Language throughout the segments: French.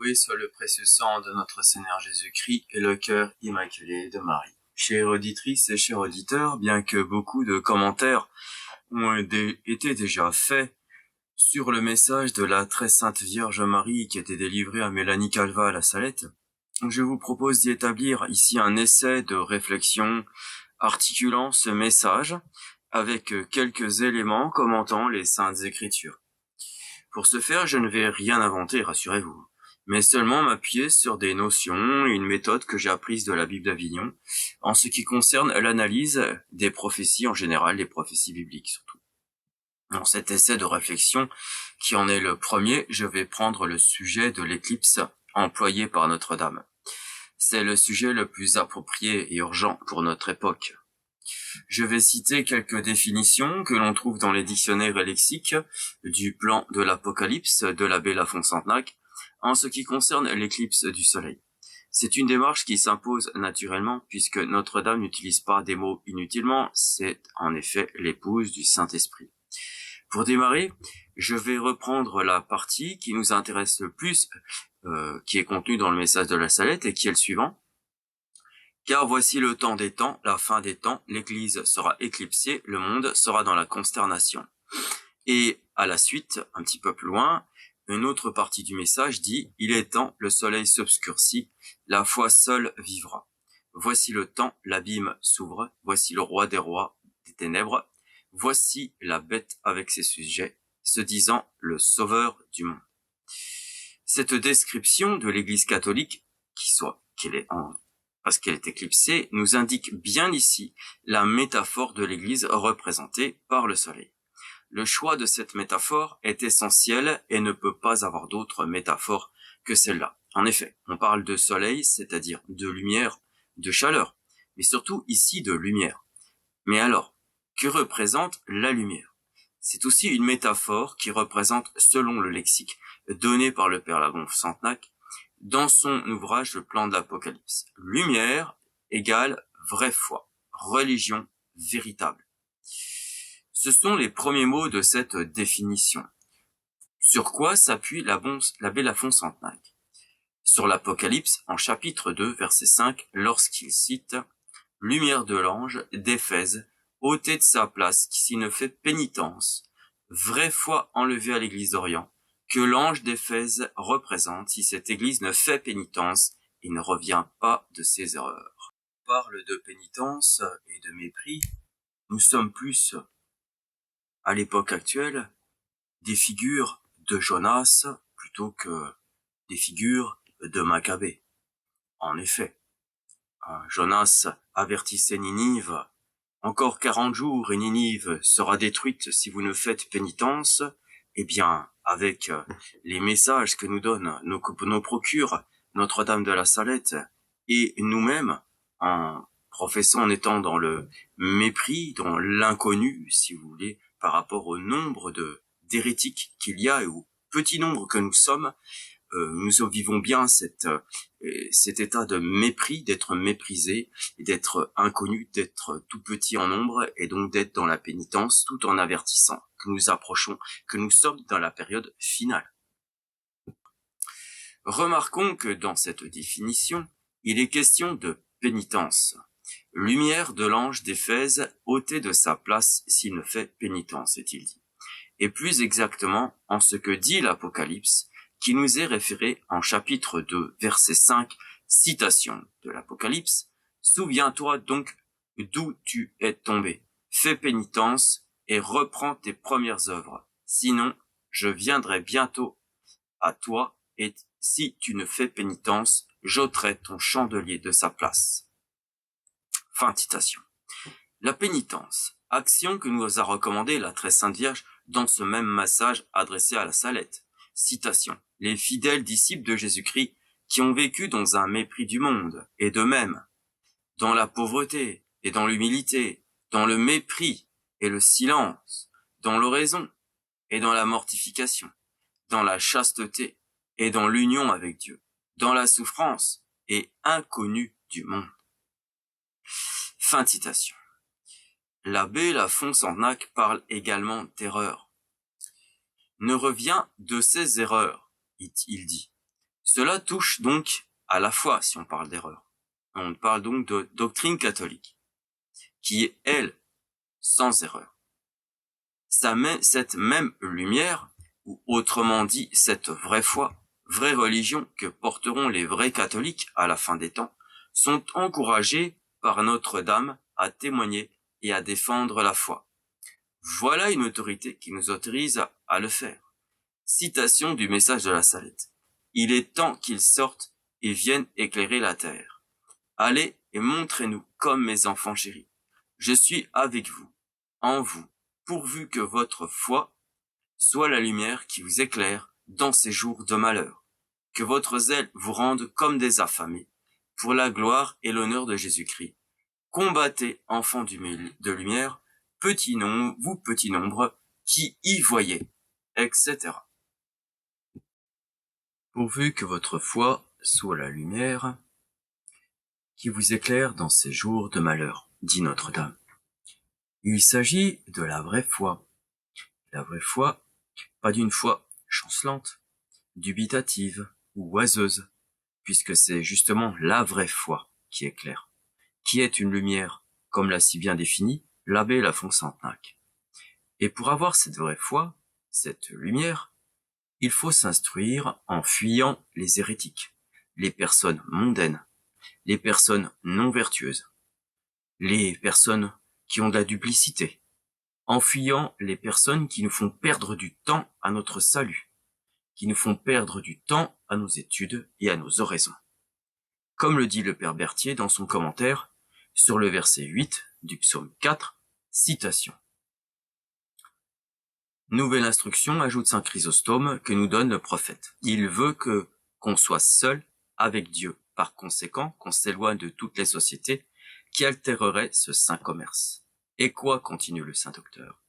Loué soit le précieux sang de notre Seigneur Jésus-Christ et le cœur immaculé de Marie. Chères auditrices et chers auditeurs, bien que beaucoup de commentaires ont été déjà faits sur le message de la très sainte Vierge Marie qui était délivré à Mélanie Calva à la Salette, je vous propose d'y établir ici un essai de réflexion articulant ce message avec quelques éléments commentant les Saintes Écritures. Pour ce faire, je ne vais rien inventer, rassurez-vous, mais seulement m'appuyer sur des notions et une méthode que j'ai apprise de la Bible d'Avignon en ce qui concerne l'analyse des prophéties en général, les prophéties bibliques surtout. Dans cet essai de réflexion, qui en est le premier, je vais prendre le sujet de l'éclipse employé par Notre-Dame. C'est le sujet le plus approprié et urgent pour notre époque. Je vais citer quelques définitions que l'on trouve dans les dictionnaires et lexiques du plan de l'Apocalypse de l'abbé Lafont-Santenac en ce qui concerne l'éclipse du soleil. C'est une démarche qui s'impose naturellement puisque Notre-Dame n'utilise pas des mots inutilement, c'est en effet l'épouse du Saint-Esprit. Pour démarrer, je vais reprendre la partie qui nous intéresse le plus, qui est contenue dans le message de la Salette et qui est le suivant. Car voici le temps des temps, la fin des temps, l'Église sera éclipsée, le monde sera dans la consternation. Et à la suite, un petit peu plus loin, une autre partie du message dit « Il est temps, le soleil s'obscurcit, la foi seule vivra. Voici le temps, l'abîme s'ouvre, voici le roi des rois des ténèbres, voici la bête avec ses sujets, se disant le sauveur du monde. » Cette description de l'Église catholique, parce qu'elle est éclipsée, nous indique bien ici la métaphore de l'Église représentée par le soleil. Le choix de cette métaphore est essentiel et ne peut pas avoir d'autre métaphore que celle-là. En effet, on parle de soleil, c'est-à-dire de lumière, de chaleur, mais surtout ici de lumière. Mais alors, que représente la lumière? C'est aussi une métaphore qui représente, selon le lexique donné par le Père Lafont-Santenac, dans son ouvrage Le plan de l'Apocalypse. Lumière égale vraie foi, religion véritable. Ce sont les premiers mots de cette définition. Sur quoi s'appuie l'abbé Lafont-Santenac? Sur l'Apocalypse, en chapitre 2, verset 5, lorsqu'il cite « Lumière de l'ange d'Éphèse, ôtée de sa place, qui s'y ne fait pénitence, vraie foi enlevée à l'église d'Orient, que l'ange d'Éphèse représente si cette église ne fait pénitence et ne revient pas de ses erreurs. » On parle de pénitence et de mépris. Nous sommes plus, à l'époque actuelle, des figures de Jonas plutôt que des figures de Maccabée. En effet, Jonas avertissait Ninive, « Encore 40 jours et Ninive sera détruite si vous ne faites pénitence. » Eh bien, avec les messages que nous donnent nos procures, Notre-Dame de la Salette, et nous-mêmes, en professant, en étant dans le mépris, dans l'inconnu, si vous voulez, par rapport au nombre d'hérétiques qu'il y a et au petit nombre que nous sommes, nous vivons bien cet état de mépris, d'être méprisé, d'être inconnu, d'être tout petit en nombre et donc d'être dans la pénitence tout en avertissant que nous approchons, que nous sommes dans la période finale. Remarquons que dans cette définition, il est question de pénitence. Lumière de l'ange d'Éphèse, ôtée de sa place s'il ne fait pénitence, est-il dit. Et plus exactement en ce que dit l'Apocalypse, qui nous est référé en chapitre 2, verset 5, citation de l'Apocalypse. « Souviens-toi donc d'où tu es tombé, fais pénitence et reprends tes premières œuvres. Sinon, je viendrai bientôt à toi et si tu ne fais pénitence, j'ôterai ton chandelier de sa place. » Fin de citation. La pénitence, action que nous a recommandée la très sainte Vierge dans ce même message adressé à la Salette. Citation. Les fidèles disciples de Jésus-Christ qui ont vécu dans un mépris du monde, et d'eux-mêmes, dans la pauvreté et dans l'humilité, dans le mépris et le silence, dans l'oraison et dans la mortification, dans la chasteté et dans l'union avec Dieu, dans la souffrance et inconnue du monde. Fin de citation. L'abbé Lafont-Santenac parle également d'erreur. Ne revient de ses erreurs, il dit. Cela touche donc à la foi si on parle d'erreur. On parle donc de doctrine catholique, qui est, elle, sans erreur. Cette même lumière, ou autrement dit cette vraie foi, vraie religion que porteront les vrais catholiques à la fin des temps, sont encouragés par Notre-Dame à témoigner et à défendre la foi. Voilà une autorité qui nous autorise à le faire. Citation du message de la Salette. Il est temps qu'ils sortent et viennent éclairer la terre. Allez et montrez-nous comme mes enfants chéris. Je suis avec vous, en vous, pourvu que votre foi soit la lumière qui vous éclaire dans ces jours de malheur. Que votre zèle vous rende comme des affamés, pour la gloire et l'honneur de Jésus-Christ. Combattez, enfants de lumière, vous petit nombre, qui y voyez, etc. Pourvu que votre foi soit la lumière qui vous éclaire dans ces jours de malheur, dit Notre-Dame. Il s'agit de la vraie foi. La vraie foi, pas d'une foi chancelante, dubitative ou oiseuse, puisque c'est justement la vraie foi qui éclaire, qui est une lumière, comme l'a si bien défini l'abbé Lafont Santenac. Et pour avoir cette vraie foi, cette lumière, il faut s'instruire en fuyant les hérétiques, les personnes mondaines, les personnes non vertueuses, les personnes qui ont de la duplicité, en fuyant les personnes qui nous font perdre du temps à notre salut, qui nous font perdre du temps à nos études et à nos oraisons. Comme le dit le Père Berthier dans son commentaire sur le verset 8 du psaume 4, citation. Nouvelle instruction, ajoute saint Chrysostome, que nous donne le prophète. Il veut qu'on soit seul avec Dieu, par conséquent qu'on s'éloigne de toutes les sociétés qui altéreraient ce saint commerce. Et quoi, continue le saint docteur,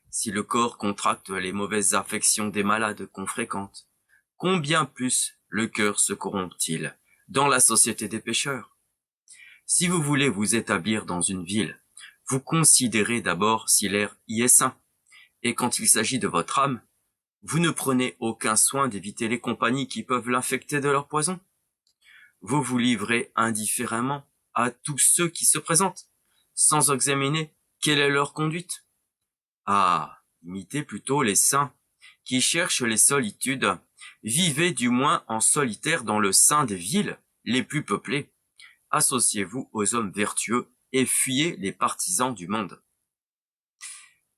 si le corps contracte les mauvaises affections des malades qu'on fréquente, combien plus le cœur se corrompt-il dans la société des pécheurs? Si vous voulez vous établir dans une ville, vous considérez d'abord si l'air y est sain, et quand il s'agit de votre âme, vous ne prenez aucun soin d'éviter les compagnies qui peuvent l'infecter de leur poison. Vous vous livrez indifféremment à tous ceux qui se présentent, sans examiner quelle est leur conduite. Ah, imitez plutôt les saints, qui cherchent les solitudes. Vivez du moins en solitaire dans le sein des villes les plus peuplées. Associez-vous aux hommes vertueux et fuyez les partisans du monde.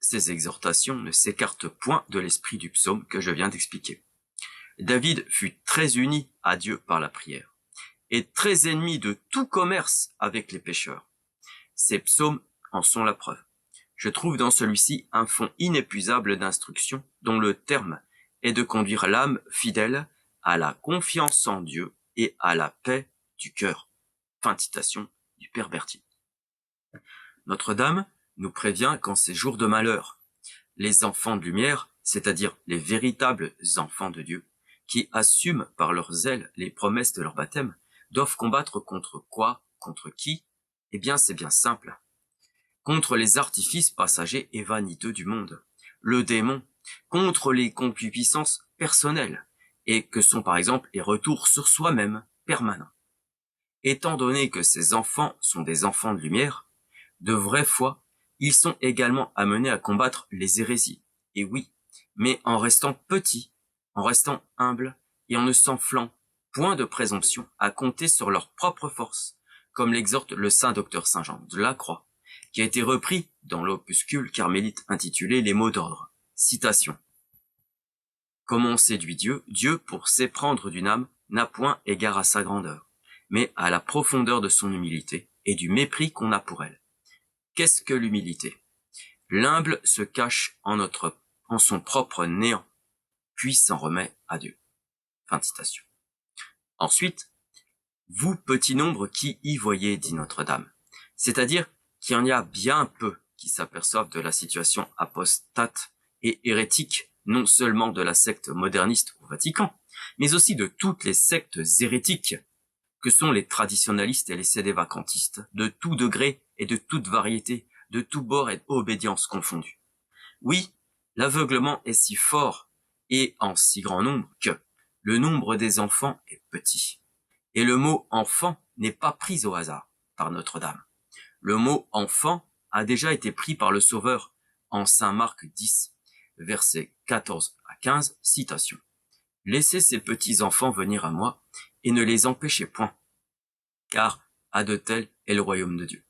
Ces exhortations ne s'écartent point de l'esprit du psaume que je viens d'expliquer. David fut très uni à Dieu par la prière, et très ennemi de tout commerce avec les pécheurs. Ces psaumes en sont la preuve. Je trouve dans celui-ci un fond inépuisable d'instruction dont le terme est de conduire l'âme fidèle à la confiance en Dieu et à la paix du cœur. Fin de citation du Père Berthier. Notre-Dame nous prévient qu'en ces jours de malheur, les enfants de lumière, c'est-à-dire les véritables enfants de Dieu, qui assument par leur zèle les promesses de leur baptême, doivent combattre contre quoi, contre qui? Eh bien, c'est bien simple. Contre les artifices passagers et vaniteux du monde, le démon, contre les concupiscences personnelles, et que sont par exemple les retours sur soi-même permanents. Étant donné que ces enfants sont des enfants de lumière, de vraie foi, ils sont également amenés à combattre les hérésies. Et oui, mais en restant petits, en restant humbles et en ne s'enflant point de présomption à compter sur leur propre force, comme l'exhorte le saint docteur Saint Jean de la Croix, qui a été repris dans l'opuscule carmélite intitulé Les mots d'ordre. Citation. Comme on séduit Dieu, Dieu, pour s'éprendre d'une âme, n'a point égard à sa grandeur, mais à la profondeur de son humilité et du mépris qu'on a pour elle. Qu'est-ce que l'humilité? L'humble se cache en son propre néant, puis s'en remet à Dieu. Fin de citation. Ensuite, vous petit nombre qui y voyez, dit Notre-Dame, c'est-à-dire qu'il y en a bien peu qui s'aperçoivent de la situation apostate et hérétique, non seulement de la secte moderniste au Vatican, mais aussi de toutes les sectes hérétiques que sont les traditionalistes et les sédévacantistes, de tout degré et de toute variété, de tout bord et obédience confondus. Oui, l'aveuglement est si fort et en si grand nombre que, le nombre des enfants est petit. Et le mot enfant n'est pas pris au hasard par Notre-Dame. Le mot enfant a déjà été pris par le Sauveur en Saint Marc 10, versets 14 à 15, citation. Laissez ces petits enfants venir à moi et ne les empêchez point, car à de tels est le royaume de Dieu.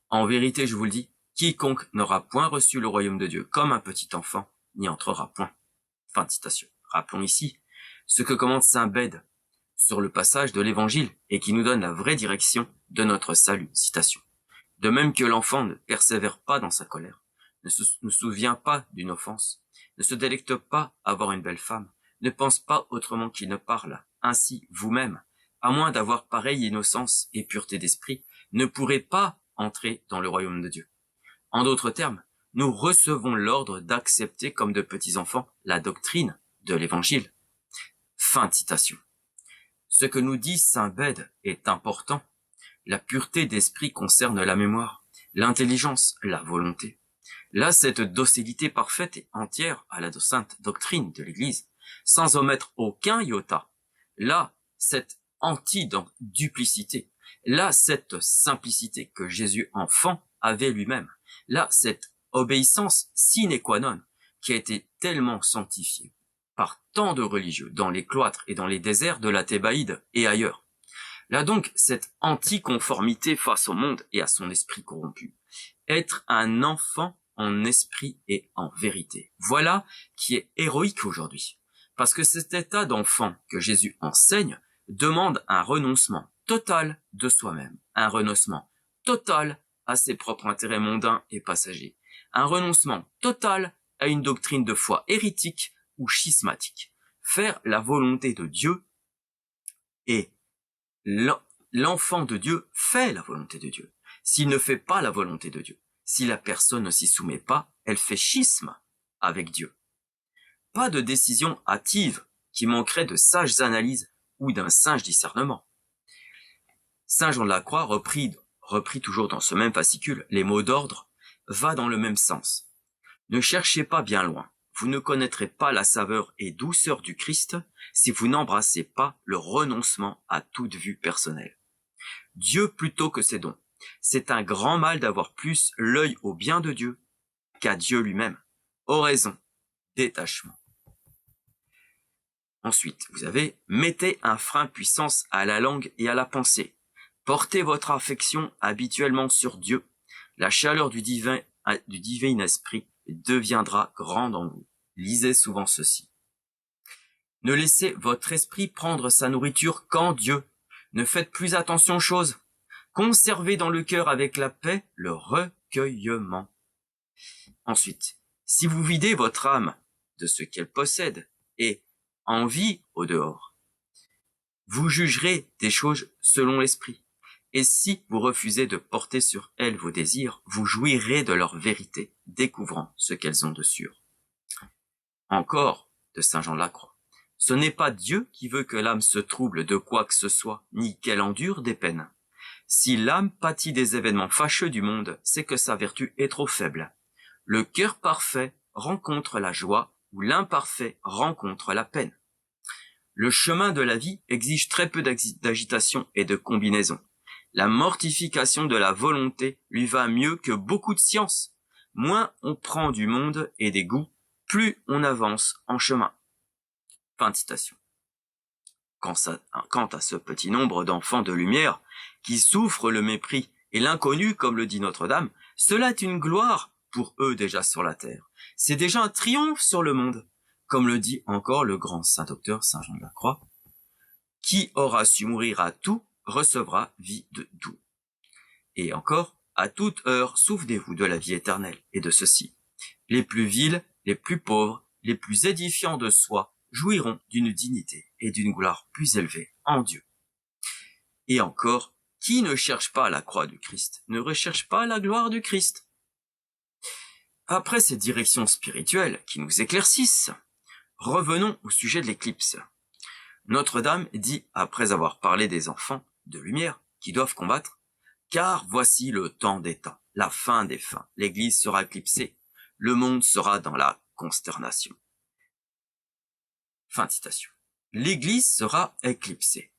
En vérité, je vous le dis, quiconque n'aura point reçu le royaume de Dieu comme un petit enfant n'y entrera point. Fin de citation. Rappelons ici ce que commande saint Bède sur le passage de l'évangile et qui nous donne la vraie direction de notre salut. Citation. De même que l'enfant ne persévère pas dans sa colère, ne se souvient pas d'une offense, ne se délecte pas à voir une belle femme, ne pense pas autrement qu'il ne parle. Ainsi, vous-même, à moins d'avoir pareille innocence et pureté d'esprit, ne pourrez pas entrer dans le royaume de Dieu. En d'autres termes, nous recevons l'ordre d'accepter comme de petits enfants la doctrine de l'évangile. Fin de citation. Ce que nous dit saint Bède est important. La pureté d'esprit concerne la mémoire, l'intelligence, la volonté. Là, cette docilité parfaite et entière à la sainte doctrine de l'Église, sans omettre aucun iota. Là, cette anti-duplicité. Là, cette simplicité que Jésus enfant avait lui-même. Là, cette obéissance sine qua non qui a été tellement sanctifiée par tant de religieux dans les cloîtres et dans les déserts de la Thébaïde et ailleurs. Là donc, cette anticonformité face au monde et à son esprit corrompu. Être un enfant en esprit et en vérité. Voilà qui est héroïque aujourd'hui. Parce que cet état d'enfant que Jésus enseigne demande un renoncement total de soi-même. Un renoncement total à ses propres intérêts mondains et passagers. Un renoncement total à une doctrine de foi hérétique ou schismatique. Faire la volonté de Dieu et l'enfant de Dieu fait la volonté de Dieu. S'il ne fait pas la volonté de Dieu, si la personne ne s'y soumet pas, elle fait schisme avec Dieu. Pas de décision hâtive qui manquerait de sages analyses ou d'un sage discernement. Saint Jean de la Croix, repris toujours dans ce même fascicule, les mots d'ordre, va dans le même sens. Ne cherchez pas bien loin. Vous ne connaîtrez pas la saveur et douceur du Christ si vous n'embrassez pas le renoncement à toute vue personnelle. Dieu plutôt que ses dons. C'est un grand mal d'avoir plus l'œil au bien de Dieu qu'à Dieu lui-même. Oraison, détachement. Ensuite, vous avez « Mettez un frein puissance à la langue et à la pensée. Portez votre affection habituellement sur Dieu. La chaleur du divin esprit deviendra grande en vous. » Lisez souvent ceci. Ne laissez votre esprit prendre sa nourriture qu'en Dieu. Ne faites plus attention aux choses. Conservez dans le cœur avec la paix le recueillement. Ensuite, si vous videz votre âme de ce qu'elle possède et en vie au dehors, vous jugerez des choses selon l'esprit. Et si vous refusez de porter sur elles vos désirs, vous jouirez de leur vérité, découvrant ce qu'elles ont de sûr. Encore, de saint Jean de la Croix, ce n'est pas Dieu qui veut que l'âme se trouble de quoi que ce soit, ni qu'elle endure des peines. Si l'âme pâtit des événements fâcheux du monde, c'est que sa vertu est trop faible. Le cœur parfait rencontre la joie, ou l'imparfait rencontre la peine. Le chemin de la vie exige très peu d'agitation et de combinaison. La mortification de la volonté lui va mieux que beaucoup de science. Moins on prend du monde et des goûts, plus on avance en chemin. Fin de citation. Quant à ce petit nombre d'enfants de lumière qui souffrent le mépris et l'inconnu, comme le dit Notre-Dame, cela est une gloire pour eux déjà sur la terre. C'est déjà un triomphe sur le monde, comme le dit encore le grand saint docteur Saint Jean de la Croix. Qui aura su mourir à tout recevra vie de doux. Et encore, à toute heure souvenez-vous de la vie éternelle et de ceci. Les plus vils, les plus pauvres, les plus édifiants de soi jouiront d'une dignité et d'une gloire plus élevée en Dieu. Et encore, qui ne cherche pas la croix du Christ ne recherche pas la gloire du Christ. Après ces directions spirituelles qui nous éclaircissent, revenons au sujet de l'éclipse. Notre-Dame dit, après avoir parlé des enfants de lumière qui doivent combattre, « Car voici le temps des temps, la fin des fins. L'Église sera éclipsée, le monde sera dans la consternation. » Fin de citation. l'Église sera éclipsée.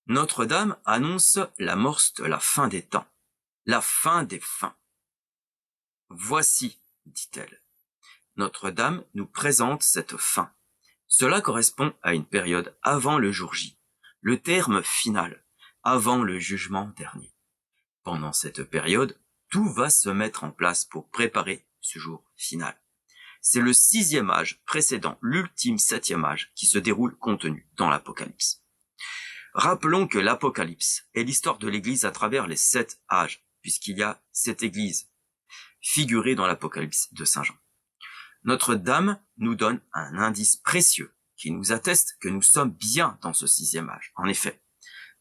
Notre-Dame annonce l'amorce de la fin des temps, la fin des fins. Voici, dit-elle. Notre-Dame nous présente cette fin. Cela correspond à une période avant le jour J, le terme final, avant le jugement dernier. Pendant cette période, tout va se mettre en place pour préparer ce jour final. C'est le 6e âge précédant l'ultime 7e âge qui se déroule contenu dans l'Apocalypse. Rappelons que l'Apocalypse est l'histoire de l'Église à travers les 7 âges, puisqu'il y a 7 églises figurées dans l'Apocalypse de Saint Jean. Notre-Dame nous donne un indice précieux qui nous atteste que nous sommes bien dans ce 6e âge. En effet,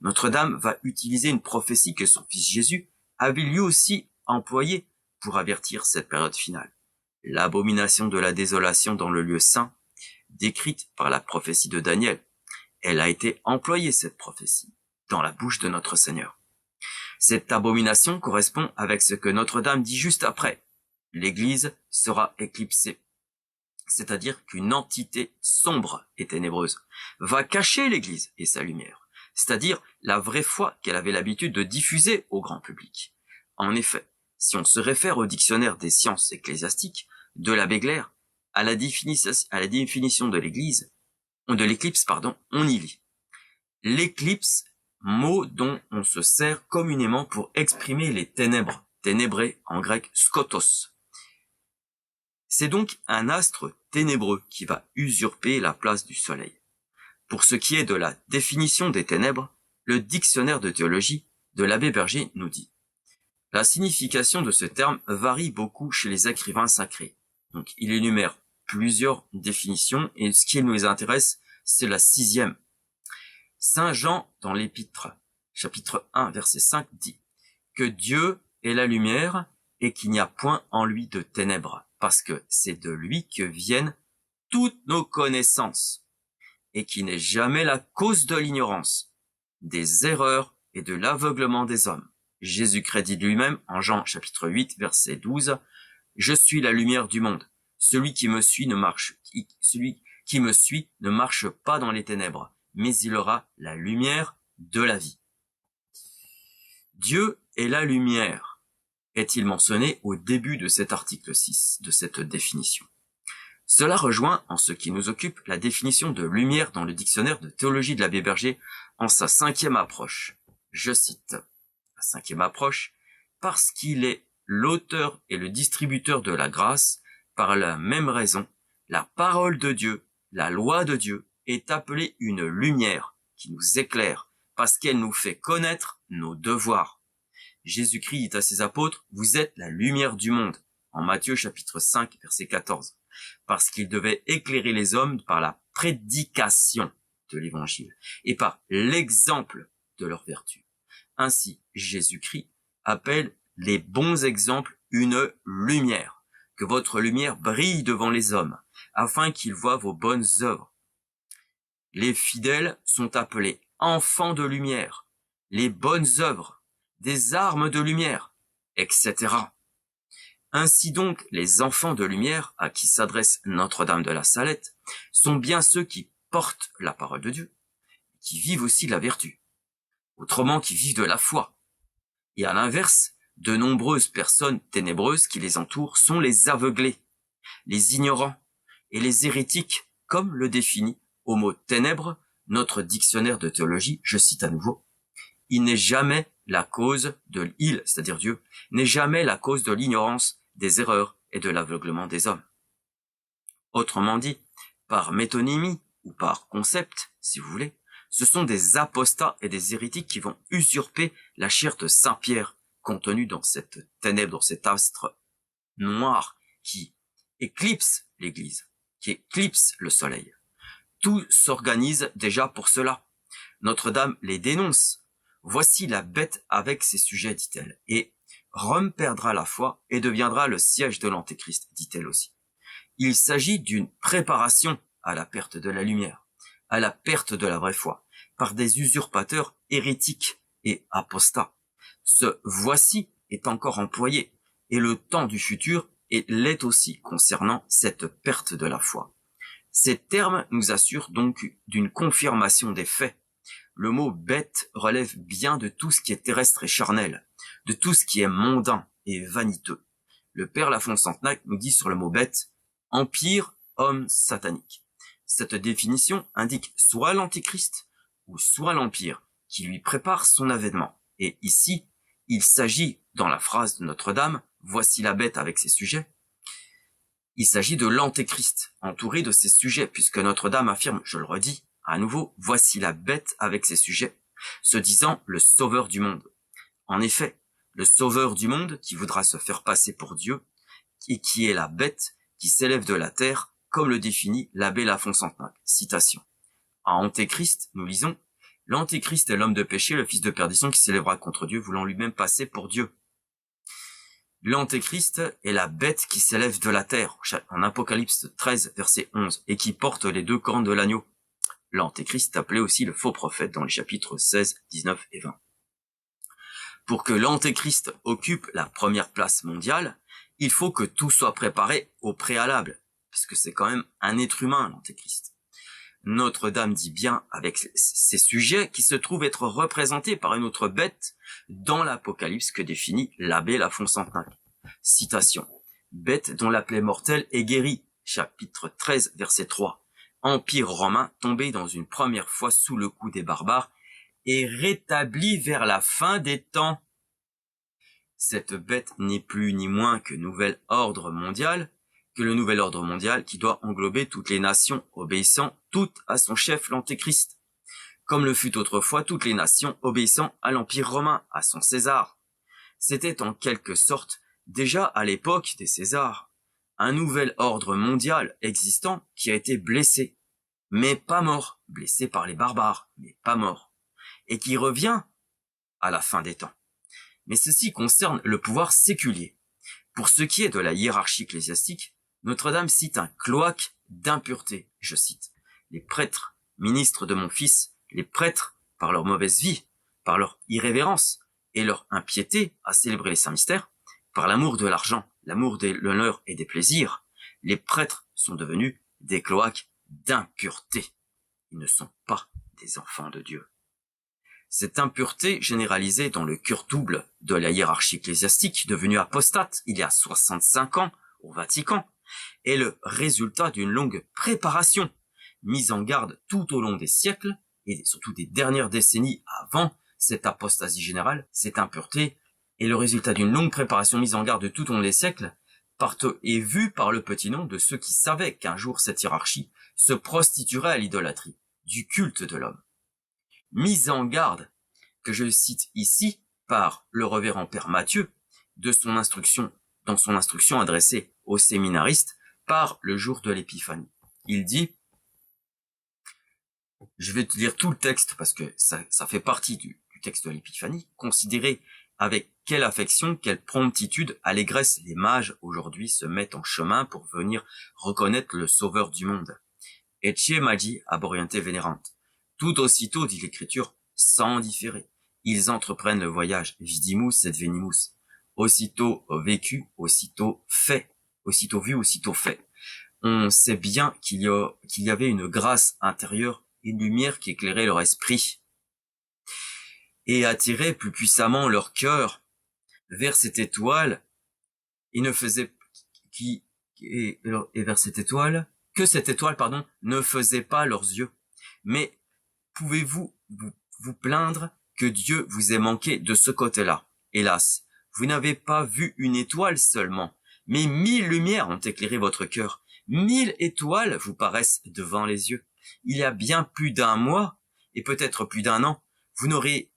Notre-Dame va utiliser une prophétie que son fils Jésus avait lui aussi employée pour avertir cette période finale. L'abomination de la désolation dans le lieu saint, décrite par la prophétie de Daniel. Elle a été employée, cette prophétie, dans la bouche de notre Seigneur. Cette abomination correspond avec ce que Notre-Dame dit juste après. L'Église sera éclipsée. C'est-à-dire qu'une entité sombre et ténébreuse va cacher l'Église et sa lumière. C'est-à-dire la vraie foi qu'elle avait l'habitude de diffuser au grand public. En effet, si on se réfère au dictionnaire des sciences ecclésiastiques de l'abbé Glaire, à la définition de l'église, de l'éclipse, on y lit. L'éclipse, mot dont on se sert communément pour exprimer les ténèbres, ténébré en grec skotos. C'est donc un astre ténébreux qui va usurper la place du soleil. Pour ce qui est de la définition des ténèbres, le dictionnaire de théologie de l'abbé Berger nous dit: la signification de ce terme varie beaucoup chez les écrivains sacrés. Donc, il énumère plusieurs définitions et ce qui nous intéresse, c'est la 6e. Saint Jean, dans l'Épître, chapitre 1, verset 5, dit que Dieu est la lumière et qu'il n'y a point en lui de ténèbres, parce que c'est de lui que viennent toutes nos connaissances et qui n'est jamais la cause de l'ignorance, des erreurs et de l'aveuglement des hommes. Jésus-Christ dit lui-même en Jean chapitre 8 verset 12, « Je suis la lumière du monde. Celui qui me suit ne marche pas dans les ténèbres, mais il aura la lumière de la vie. » Dieu est la lumière, est-il mentionné au début de cet article 6, de cette définition. Cela rejoint, en ce qui nous occupe, la définition de lumière dans le dictionnaire de théologie de l'abbé Berger en sa 5e approche. Je cite: la 5e approche, parce qu'il est l'auteur et le distributeur de la grâce, par la même raison, la parole de Dieu, la loi de Dieu, est appelée une lumière qui nous éclaire, parce qu'elle nous fait connaître nos devoirs. Jésus-Christ dit à ses apôtres, « Vous êtes la lumière du monde », en Matthieu chapitre 5, verset 14, parce qu'il devait éclairer les hommes par la prédication de l'évangile et par l'exemple de leur vertu. Ainsi, Jésus-Christ appelle les bons exemples une lumière, que votre lumière brille devant les hommes, afin qu'ils voient vos bonnes œuvres. Les fidèles sont appelés enfants de lumière, les bonnes œuvres, des armes de lumière, etc. Ainsi donc, les enfants de lumière, à qui s'adresse Notre-Dame de la Salette, sont bien ceux qui portent la parole de Dieu, qui vivent aussi la vertu, autrement qui vivent de la foi. Et à l'inverse, de nombreuses personnes ténébreuses qui les entourent sont les aveuglés, les ignorants et les hérétiques, comme le définit au mot ténèbres notre dictionnaire de théologie, je cite à nouveau, « Il n'est jamais la cause de c'est-à-dire Dieu, n'est jamais la cause de l'ignorance, des erreurs et de l'aveuglement des hommes. » Autrement dit, par métonymie ou par concept, si vous voulez, ce sont des apostats et des hérétiques qui vont usurper la chair de Saint Pierre contenue dans cette ténèbre, dans cet astre noir qui éclipse l'Église, qui éclipse le soleil. Tout s'organise déjà pour cela. Notre-Dame les dénonce. Voici la bête avec ses sujets, dit-elle, et Rome perdra la foi et deviendra le siège de l'Antéchrist, dit-elle aussi. Il s'agit d'une préparation à la perte de la lumière, à la perte de la vraie foi, par des usurpateurs hérétiques et apostats. Ce « voici » est encore employé, et le temps du futur l'est aussi concernant cette perte de la foi. Ces termes nous assurent donc d'une confirmation des faits. Le mot bête relève bien de tout ce qui est terrestre et charnel, de tout ce qui est mondain et vaniteux. Le père Lafontaine nous dit sur le mot bête, empire, homme satanique. Cette définition indique soit l'antéchrist ou soit l'empire qui lui prépare son avènement. Et ici, il s'agit, dans la phrase de Notre-Dame, voici la bête avec ses sujets, il s'agit de l'antéchrist, entouré de ses sujets, puisque Notre-Dame affirme, je le redis, à nouveau, voici la bête avec ses sujets, se disant le sauveur du monde. En effet, le sauveur du monde qui voudra se faire passer pour Dieu, et qui est la bête qui s'élève de la terre, comme le définit l'abbé Lafontaine. Citation. À Antéchrist, nous lisons, l'antéchrist est l'homme de péché, le fils de perdition qui s'élèvera contre Dieu, voulant lui-même passer pour Dieu. L'antéchrist est la bête qui s'élève de la terre, en Apocalypse 13, verset 11, et qui porte les 2 cornes de l'agneau. L'antéchrist appelé aussi le faux prophète dans les chapitres 16, 19 et 20. Pour que l'antéchrist occupe la première place mondiale, il faut que tout soit préparé au préalable, parce que c'est quand même un être humain, l'antéchrist. Notre-Dame dit bien avec ces sujets qui se trouvent être représentés par une autre bête dans l'Apocalypse que définit l'abbé Lafontaine. Citation. Bête dont la plaie mortelle est guérie. Chapitre 13, verset 3. Empire romain tombé dans une première fois sous le coup des barbares et rétabli vers la fin des temps. Cette bête n'est plus ni moins que nouvel ordre mondial, que le nouvel ordre mondial qui doit englober toutes les nations obéissant toutes à son chef l'antéchrist, comme le fut autrefois toutes les nations obéissant à l'empire romain, à son César. C'était en quelque sorte, déjà à l'époque des Césars, un nouvel ordre mondial existant qui a été blessé, mais pas mort, blessé par les barbares, mais pas mort, et qui revient à la fin des temps. Mais ceci concerne le pouvoir séculier. Pour ce qui est de la hiérarchie ecclésiastique, Notre-Dame cite un cloaque d'impureté, je cite. Les prêtres, ministres de mon Fils, les prêtres, par leur mauvaise vie, par leur irrévérence et leur impiété à célébrer les saints mystères, par l'amour de l'argent, l'amour de l'honneur et des plaisirs, les prêtres sont devenus des cloaques d'impureté. Ils ne sont pas des enfants de Dieu. Cette impureté généralisée dans le cœur double de la hiérarchie ecclésiastique, devenue apostate il y a 65 ans au Vatican, est le résultat d'une longue préparation, mise en garde tout au long des siècles, et surtout des dernières décennies avant cette apostasie générale, cette impureté, est le résultat d'une longue préparation mise en garde tout au long des siècles, et vue par le petit nombre de ceux qui savaient qu'un jour cette hiérarchie se prostituerait à l'idolâtrie, du culte de l'homme. Mise en garde, que je cite ici par le révérend Père Mathieu, dans son instruction adressée aux séminaristes par le jour de l'épiphanie. Il dit, je vais te lire tout le texte parce que ça fait partie du texte de l'épiphanie, considérez avec quelle affection, quelle promptitude, allégresse les mages aujourd'hui se mettent en chemin pour venir reconnaître le Sauveur du monde. Ecce magi ab oriente venerant. Tout aussitôt, dit l'Écriture, sans différer, ils entreprennent le voyage, vidimus et venimus. Aussitôt vécu, aussitôt fait, aussitôt vu, aussitôt fait. On sait bien qu'il y avait une grâce intérieure, une lumière qui éclairait leur esprit et attirait plus puissamment leur cœur vers cette étoile et ne faisait vers cette étoile que cette étoile, ne faisait pas leurs yeux. Mais pouvez-vous vous plaindre que Dieu vous ait manqué de ce côté-là? Hélas, vous n'avez pas vu une étoile seulement, mais 1000 lumières ont éclairé votre cœur. 1000 étoiles vous paraissent devant les yeux. Il y a bien plus d'un mois, et peut-être plus d'un an, vous n'aurez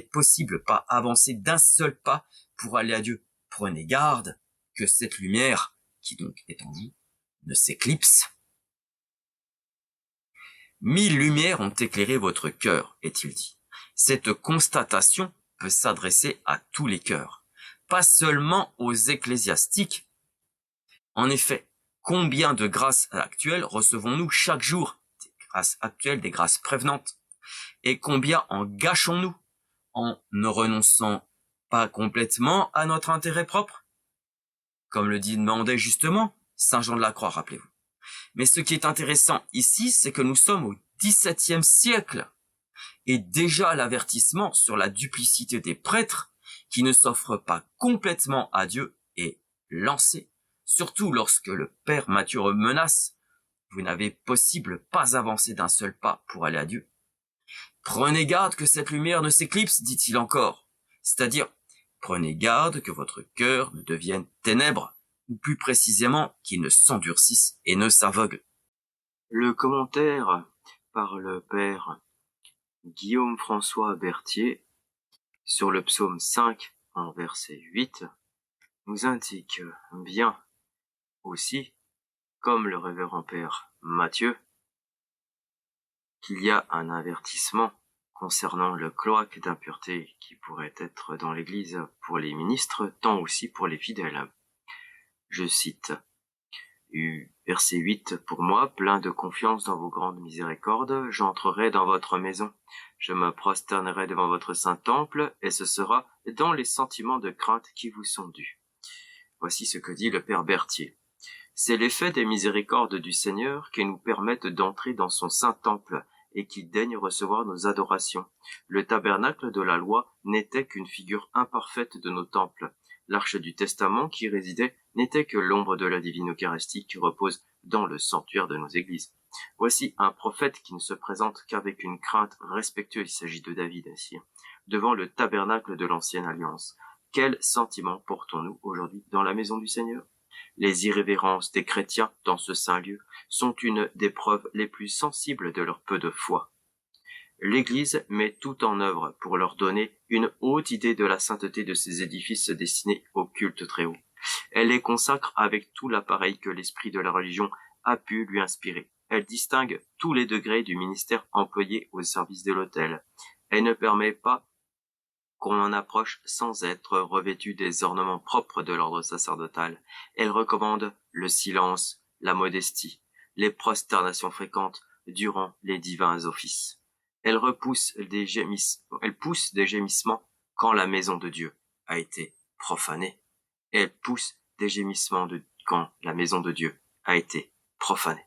possible pas avancé d'un seul pas pour aller à Dieu. Prenez garde que cette lumière, qui donc est en vous, ne s'éclipse. 1000 lumières ont éclairé votre cœur, est-il dit. Cette constatation peut s'adresser à tous les cœurs, pas seulement aux ecclésiastiques. En effet, combien de grâces actuelles recevons-nous chaque jour? Des grâces actuelles, des grâces prévenantes. Et combien en gâchons-nous en ne renonçant pas complètement à notre intérêt propre? Comme le demandait justement Saint Jean de la Croix, rappelez-vous. Mais ce qui est intéressant ici, c'est que nous sommes au XVIIe siècle. Et déjà l'avertissement sur la duplicité des prêtres, qui ne s'offrent pas complètement à Dieu, est lancé. Surtout lorsque le père Matthieu menace: vous n'avez possible pas avancé d'un seul pas pour aller à Dieu. Prenez garde que cette lumière ne s'éclipse, dit-il encore. C'est-à-dire, prenez garde que votre cœur ne devienne ténèbres, ou plus précisément qu'il ne s'endurcisse et ne s'aveugle. Le commentaire par le père Guillaume-François Berthier sur le psaume 5 en verset 8 nous indique bien aussi, comme le révérend père Matthieu, qu'il y a un avertissement concernant le cloaque d'impureté qui pourrait être dans l'Église pour les ministres, tant aussi pour les fidèles. Je cite verset 8, « Pour moi, plein de confiance dans vos grandes miséricordes, j'entrerai dans votre maison. Je me prosternerai devant votre saint temple, et ce sera dans les sentiments de crainte qui vous sont dus. » Voici ce que dit le père Berthier. C'est l'effet des miséricordes du Seigneur qui nous permettent d'entrer dans son saint temple et qui daigne recevoir nos adorations. Le tabernacle de la loi n'était qu'une figure imparfaite de nos temples. L'arche du testament qui y résidait n'était que l'ombre de la divine Eucharistie qui repose dans le sanctuaire de nos églises. Voici un prophète qui ne se présente qu'avec une crainte respectueuse, il s'agit de David ici, devant le tabernacle de l'ancienne alliance. Quel sentiment portons-nous aujourd'hui dans la maison du Seigneur? Les irrévérences des chrétiens dans ce saint lieu sont une des preuves les plus sensibles de leur peu de foi. L'Église met tout en œuvre pour leur donner une haute idée de la sainteté de ces édifices destinés au culte très haut. Elle les consacre avec tout l'appareil que l'esprit de la religion a pu lui inspirer. Elle distingue tous les degrés du ministère employé au service de l'autel. Elle ne permet pas qu'on en approche sans être revêtu des ornements propres de l'ordre sacerdotal. Elle recommande le silence, la modestie, les prosternations fréquentes durant les divins offices. Elle pousse des gémissements quand la maison de Dieu a été profanée. Elle pousse des gémissements quand la maison de Dieu a été profanée.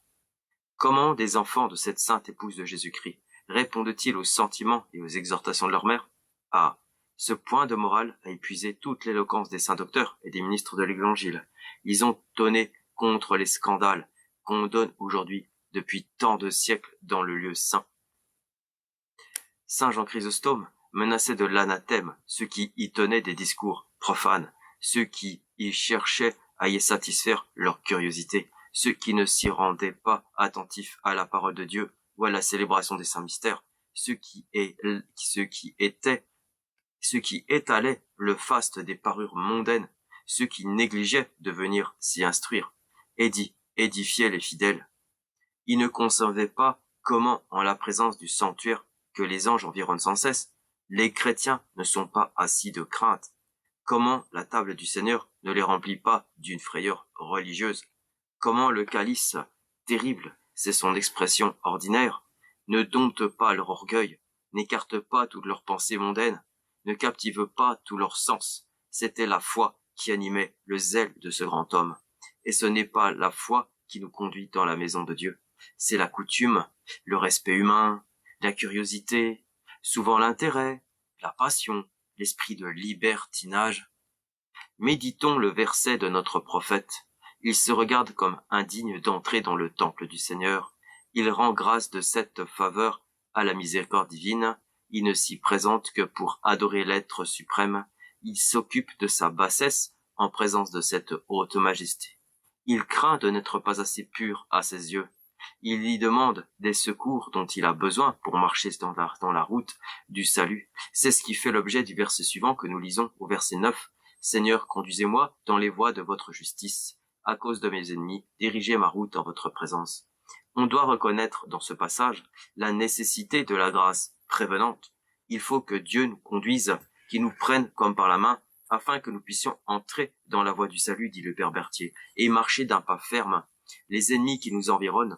Comment des enfants de cette sainte épouse de Jésus-Christ répondent-ils aux sentiments et aux exhortations de leur mère? Ah, ce point de morale a épuisé toute l'éloquence des saints docteurs et des ministres de l'Évangile. Ils ont tonné contre les scandales qu'on donne aujourd'hui depuis tant de siècles dans le lieu saint. Saint Jean Chrysostome menaçait de l'anathème ceux qui y tenaient des discours profanes, ceux qui y cherchaient à y satisfaire leur curiosité, ceux qui ne s'y rendaient pas attentifs à la parole de Dieu ou à la célébration des saints mystères, ceux qui étalaient le faste des parures mondaines, ceux qui négligeaient de venir s'y instruire, édifiaient les fidèles. Ils ne concevaient pas comment, en la présence du sanctuaire que les anges environnent sans cesse, les chrétiens ne sont pas assis de crainte. Comment la table du Seigneur ne les remplit pas d'une frayeur religieuse. Comment le calice terrible, c'est son expression ordinaire, ne dompte pas leur orgueil, n'écarte pas toutes leurs pensées mondaines, ne captive pas tous leurs sens. C'était la foi qui animait le zèle de ce grand homme. Et ce n'est pas la foi qui nous conduit dans la maison de Dieu. C'est la coutume, le respect humain, la curiosité, souvent l'intérêt, la passion, l'esprit de libertinage. Méditons le verset de notre prophète. Il se regarde comme indigne d'entrer dans le temple du Seigneur. Il rend grâce de cette faveur à la miséricorde divine. Il ne s'y présente que pour adorer l'être suprême. Il s'occupe de sa bassesse en présence de cette haute majesté. Il craint de n'être pas assez pur à ses yeux. Il y demande des secours dont il a besoin pour marcher dans la route du salut. C'est ce qui fait l'objet du verset suivant que nous lisons au verset 9. « Seigneur, conduisez-moi dans les voies de votre justice. À cause de mes ennemis, dirigez ma route en votre présence. » On doit reconnaître dans ce passage la nécessité de la grâce prévenante. Il faut que Dieu nous conduise, qu'il nous prenne comme par la main, afin que nous puissions entrer dans la voie du salut, dit le père Berthier, et marcher d'un pas ferme. Les ennemis qui nous environnent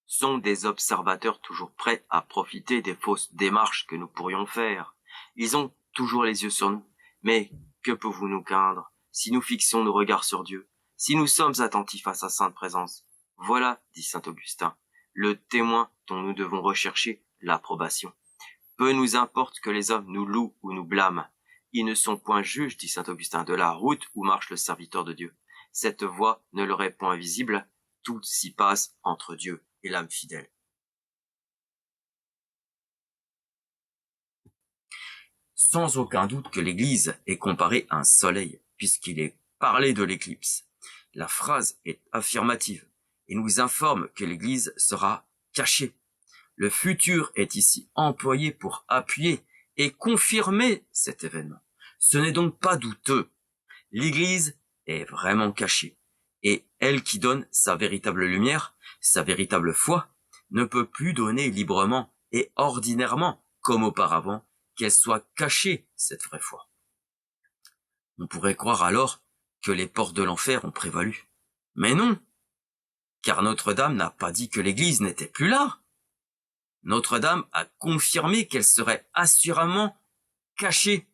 sont des observateurs toujours prêts à profiter des fausses démarches que nous pourrions faire. Ils ont toujours les yeux sur nous. Mais que pouvons-nous craindre si nous fixons nos regards sur Dieu, si nous sommes attentifs à sa sainte présence? Voilà, dit saint Augustin, le témoin dont nous devons rechercher l'approbation. Peu nous importe que les hommes nous louent ou nous blâment. Ils ne sont point juges, dit saint Augustin, de la route où marche le serviteur de Dieu. Cette voie ne leur est point visible, tout s'y passe entre Dieu et l'âme fidèle. Sans aucun doute que l'Église est comparée à un soleil, puisqu'il est parlé de l'éclipse. La phrase est affirmative et nous informe que l'Église sera cachée. Le futur est ici employé pour appuyer et confirmer cet événement. Ce n'est donc pas douteux. L'Église est vraiment cachée, et elle qui donne sa véritable lumière, sa véritable foi, ne peut plus donner librement et ordinairement, comme auparavant, qu'elle soit cachée, cette vraie foi. On pourrait croire alors que les portes de l'enfer ont prévalu. Mais non, car Notre-Dame n'a pas dit que l'Église n'était plus là. Notre-Dame a confirmé qu'elle serait assurément cachée.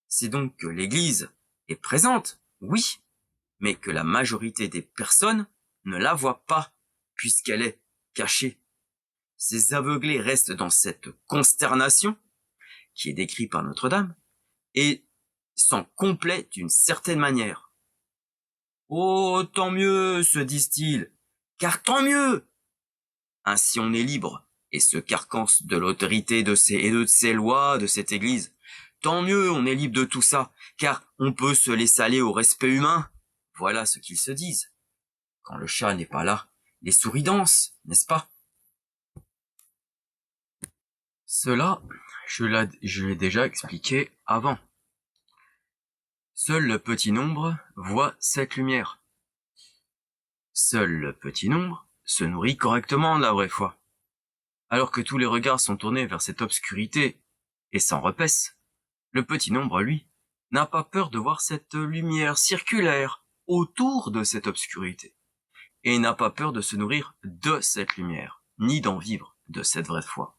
C'est donc que l'Église est présente, oui, mais que la majorité des personnes ne la voient pas, puisqu'elle est cachée. Ces aveuglés restent dans cette consternation, qui est décrite par Notre-Dame, et s'en complètent d'une certaine manière. « Oh, tant mieux, se disent-ils, car tant mieux ! Ainsi on est libre, et se carquant de l'autorité de ces lois, de cette Église. Tant mieux, on est libre de tout ça, car on peut se laisser aller au respect humain. » Voilà ce qu'ils se disent. Quand le chat n'est pas là, les souris dansent, n'est-ce pas? Cela, je l'ai déjà expliqué avant. Seul le petit nombre voit cette lumière. Seul le petit nombre se nourrit correctement de la vraie foi. Alors que tous les regards sont tournés vers cette obscurité et s'en repaissent, le petit nombre, lui, n'a pas peur de voir cette lumière circulaire autour de cette obscurité, et n'a pas peur de se nourrir de cette lumière, ni d'en vivre de cette vraie foi.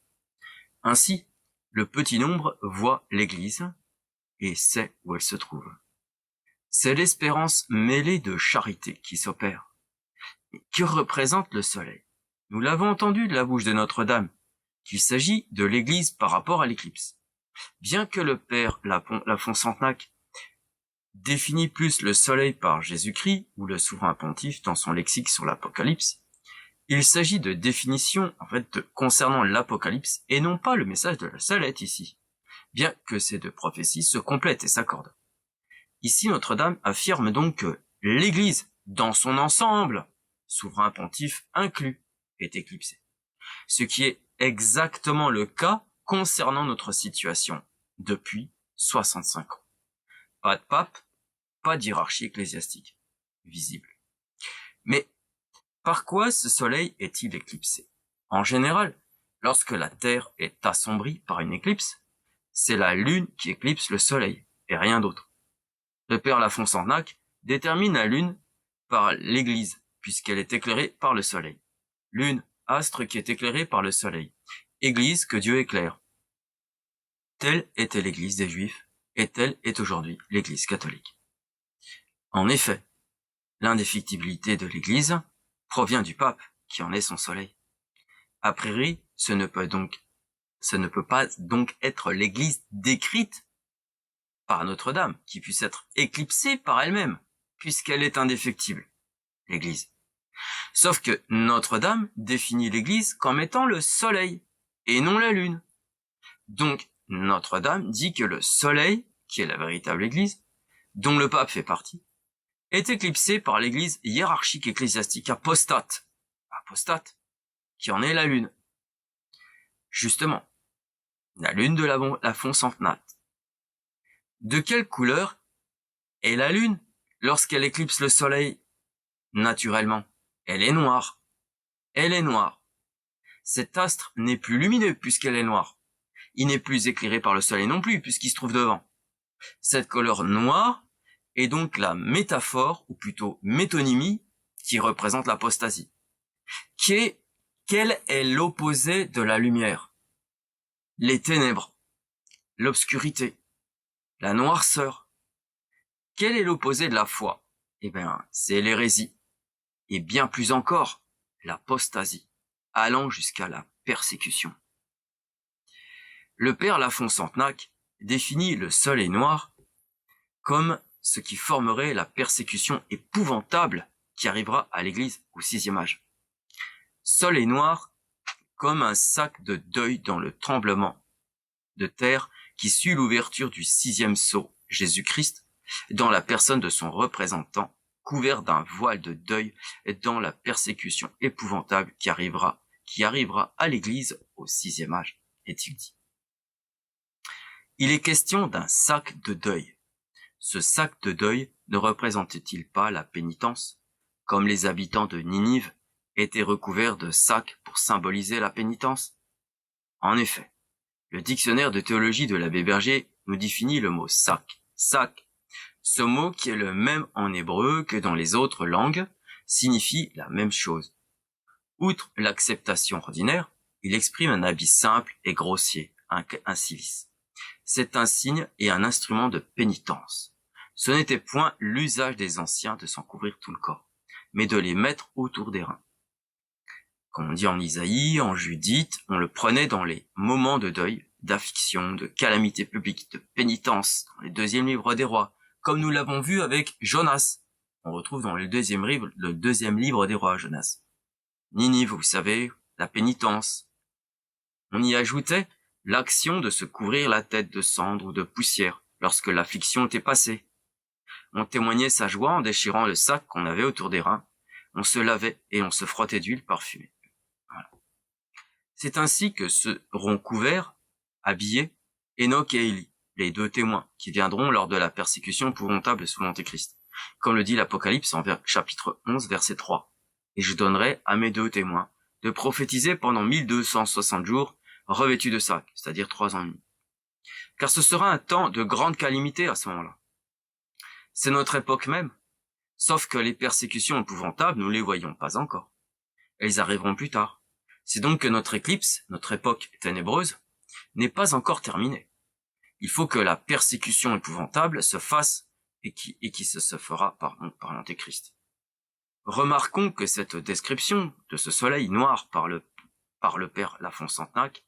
Ainsi, le petit nombre voit l'Église et sait où elle se trouve. C'est l'espérance mêlée de charité qui s'opère. Que représente le soleil? Nous l'avons entendu de la bouche de Notre-Dame, qu'il s'agit de l'Église par rapport à l'éclipse. Bien que le père Lafont Santenac définit plus le soleil par Jésus-Christ ou le souverain pontife dans son lexique sur l'Apocalypse, il s'agit de définitions concernant l'Apocalypse et non pas le message de la Salette ici, bien que ces deux prophéties se complètent et s'accordent. Ici, Notre-Dame affirme donc que l'Église, dans son ensemble, souverain pontife inclus, est éclipsée. Ce qui est exactement le cas concernant notre situation depuis 65 ans. Pas de pape, pas d'hiérarchie ecclésiastique visible. Mais par quoi ce soleil est-il éclipsé? En général, lorsque la Terre est assombrie par une éclipse, c'est la Lune qui éclipse le soleil, et rien d'autre. Le père Lafont Santenac détermine la Lune par l'Église, puisqu'elle est éclairée par le soleil. Lune, astre qui est éclairé par le soleil. Église que Dieu éclaire. Telle était l'Église des Juifs, et telle est aujourd'hui l'Église catholique. En effet, l'indéfectibilité de l'Église provient du pape, qui en est son soleil. A priori, ce ne peut pas donc être l'Église décrite par Notre-Dame, qui puisse être éclipsée par elle-même, puisqu'elle est indéfectible, l'Église. Sauf que Notre-Dame définit l'Église comme étant le soleil, et non la lune. Donc, Notre-Dame dit que le soleil, qui est la véritable Église, dont le pape fait partie, est éclipsé par l'Église hiérarchique ecclésiastique apostate, qui en est la lune. Justement, la lune de Lafont Santenac. De quelle couleur est la lune lorsqu'elle éclipse le soleil? Naturellement, elle est noire. Elle est noire. Cet astre n'est plus lumineux puisqu'elle est noire. Il n'est plus éclairé par le soleil non plus puisqu'il se trouve devant. Cette couleur noire est donc la métaphore, ou plutôt métonymie, qui représente l'apostasie. Quel est l'opposé de la lumière? Les ténèbres, l'obscurité, la noirceur. Quel est l'opposé de la foi? Eh bien, c'est l'hérésie. et bien plus encore, l'apostasie, allant jusqu'à la persécution. Le père Lafont Santenac définit le soleil noir comme ce qui formerait la persécution épouvantable qui arrivera à l'Église au sixième âge. Soleil noir comme un sac de deuil dans le tremblement de terre qui suit l'ouverture du sixième sceau, Jésus-Christ, dans la personne de son représentant, couvert d'un voile de deuil dans la persécution épouvantable qui arrivera à l'Église au sixième âge, est-il dit. Il est question d'un sac de deuil. Ce sac de deuil ne représente-t-il pas la pénitence, comme les habitants de Ninive étaient recouverts de sacs pour symboliser la pénitence? En effet, le dictionnaire de théologie de l'abbé Berger nous définit le mot sac. Sac, ce mot qui est le même en hébreu que dans les autres langues, signifie la même chose. Outre l'acceptation ordinaire, il exprime un habit simple et grossier, un cilice. C'est un signe et un instrument de pénitence. Ce n'était point l'usage des anciens de s'en couvrir tout le corps, mais de les mettre autour des reins. Comme on dit en Isaïe, en Judith, on le prenait dans les moments de deuil, d'affliction, de calamité publique, de pénitence, dans les deuxièmes livres des rois, comme nous l'avons vu avec Jonas. On retrouve dans le deuxième livre des rois, Jonas. Ninive, vous savez, la pénitence. On y ajoutait l'action de se couvrir la tête de cendre ou de poussière lorsque l'affliction était passée. On témoignait sa joie en déchirant le sac qu'on avait autour des reins. On se lavait et on se frottait d'huile parfumée. Voilà. C'est ainsi que seront couverts, habillés, Enoch et Élie, les deux témoins qui viendront lors de la persécution épouvantable sous l'Antéchrist, comme le dit l'Apocalypse en chapitre 11, verset 3. Et je donnerai à mes deux témoins de prophétiser pendant 1260 jours, revêtus de sac, c'est-à-dire 3 ans et demi. Car ce sera un temps de grande calamité à ce moment-là. C'est notre époque même, sauf que les persécutions épouvantables, nous les voyons pas encore. Elles arriveront plus tard. C'est donc que notre éclipse, notre époque ténébreuse, n'est pas encore terminée. Il faut que la persécution épouvantable se fasse et qui se fera par l'Antéchrist. Remarquons que cette description de ce soleil noir par le père Lafont Santenac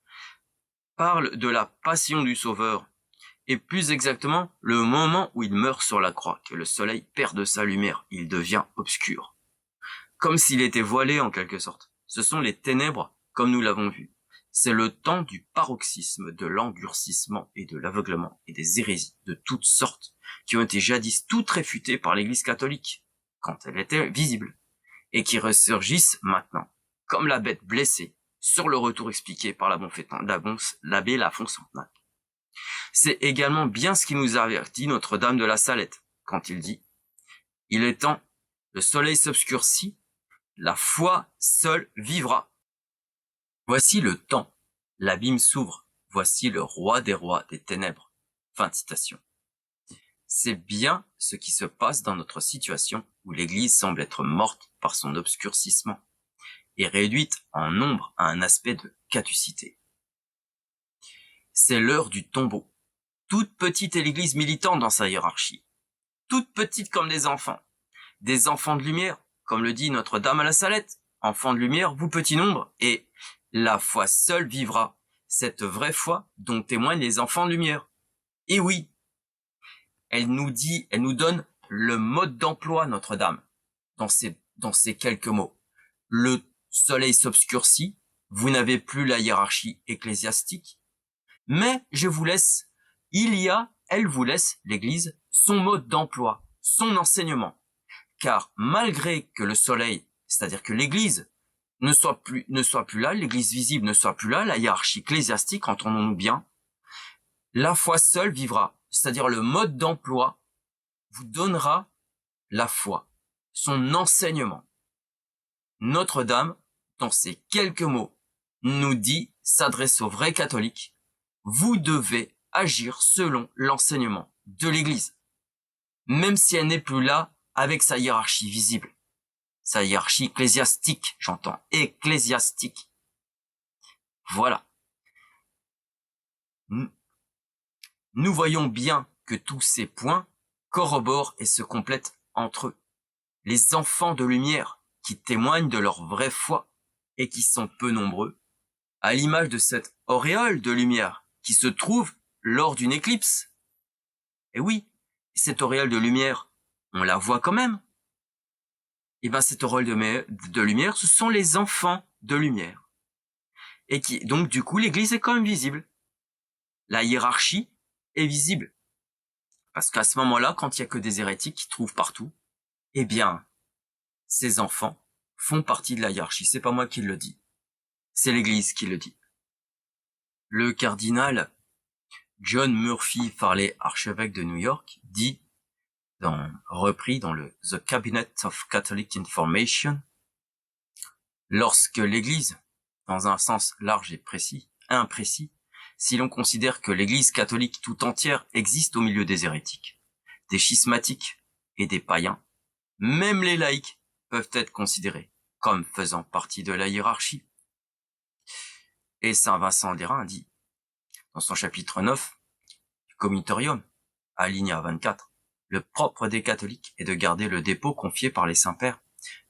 parle de la passion du Sauveur, et plus exactement le moment où il meurt sur la croix, que le soleil perd de sa lumière, il devient obscur. Comme s'il était voilé en quelque sorte. Ce sont les ténèbres, comme nous l'avons vu. C'est le temps du paroxysme, de l'endurcissement et de l'aveuglement et des hérésies de toutes sortes, qui ont été jadis toutes réfutées par l'Église catholique, quand elle était visible, et qui ressurgissent maintenant, comme la bête blessée, sur le retour expliqué par l'abbé Lafont Santenac. C'est également bien ce qui nous avertit Notre-Dame de la Salette, quand il dit « Il est temps, le soleil s'obscurcit, la foi seule vivra. Voici le temps, l'abîme s'ouvre, voici le roi des rois des ténèbres. » Fin de citation. C'est bien ce qui se passe dans notre situation où l'Église semble être morte par son obscurcissement et réduite en nombre à un aspect de caducité. C'est l'heure du tombeau. Toute petite est l'Église militante dans sa hiérarchie. Toute petite comme des enfants de lumière, comme le dit Notre-Dame à la Salette. Enfants de lumière, vous petit nombre, et la foi seule vivra, cette vraie foi dont témoignent les enfants de lumière. Et oui, elle nous donne le mode d'emploi, Notre-Dame, dans ces quelques mots. Le soleil s'obscurcit, vous n'avez plus la hiérarchie ecclésiastique, mais elle vous laisse, l'Église, son mode d'emploi, son enseignement. Car malgré que le soleil, c'est-à-dire que l'Église ne soit plus là, l'Église visible ne soit plus là, la hiérarchie ecclésiastique, entendons-nous bien, la foi seule vivra, c'est-à-dire le mode d'emploi vous donnera la foi, son enseignement. Notre-Dame, dans ces quelques mots, nous dit, s'adresse aux vrais catholiques, vous devez agir selon l'enseignement de l'Église, même si elle n'est plus là avec sa hiérarchie visible, sa hiérarchie ecclésiastique, j'entends, ecclésiastique. Voilà. Nous voyons bien que tous ces points corroborent et se complètent entre eux. Les enfants de lumière, qui témoignent de leur vraie foi et qui sont peu nombreux, à l'image de cette auréole de lumière qui se trouve lors d'une éclipse. Et oui, cette auréole de lumière, on la voit quand même. Et bien cette auréole de lumière, ce sont les enfants de lumière. Et qui, donc du coup, l'Église est quand même visible. La hiérarchie est visible. Parce qu'à ce moment-là, quand il y a que des hérétiques qui trouvent partout, eh bien, ces enfants font partie de la hiérarchie. C'est pas moi qui le dis. C'est l'Église qui le dit. Le cardinal John Murphy Farley, archevêque de New York, dit, repris dans le The Cabinet of Catholic Information, lorsque l'Église, dans un sens large et imprécis, si l'on considère que l'Église catholique tout entière existe au milieu des hérétiques, des schismatiques et des païens, même les laïcs peuvent être considérés comme faisant partie de la hiérarchie. Et Saint Vincent d'Hérin dit, dans son chapitre 9, du Comitorium, alinéa 24, le propre des catholiques est de garder le dépôt confié par les saints-pères,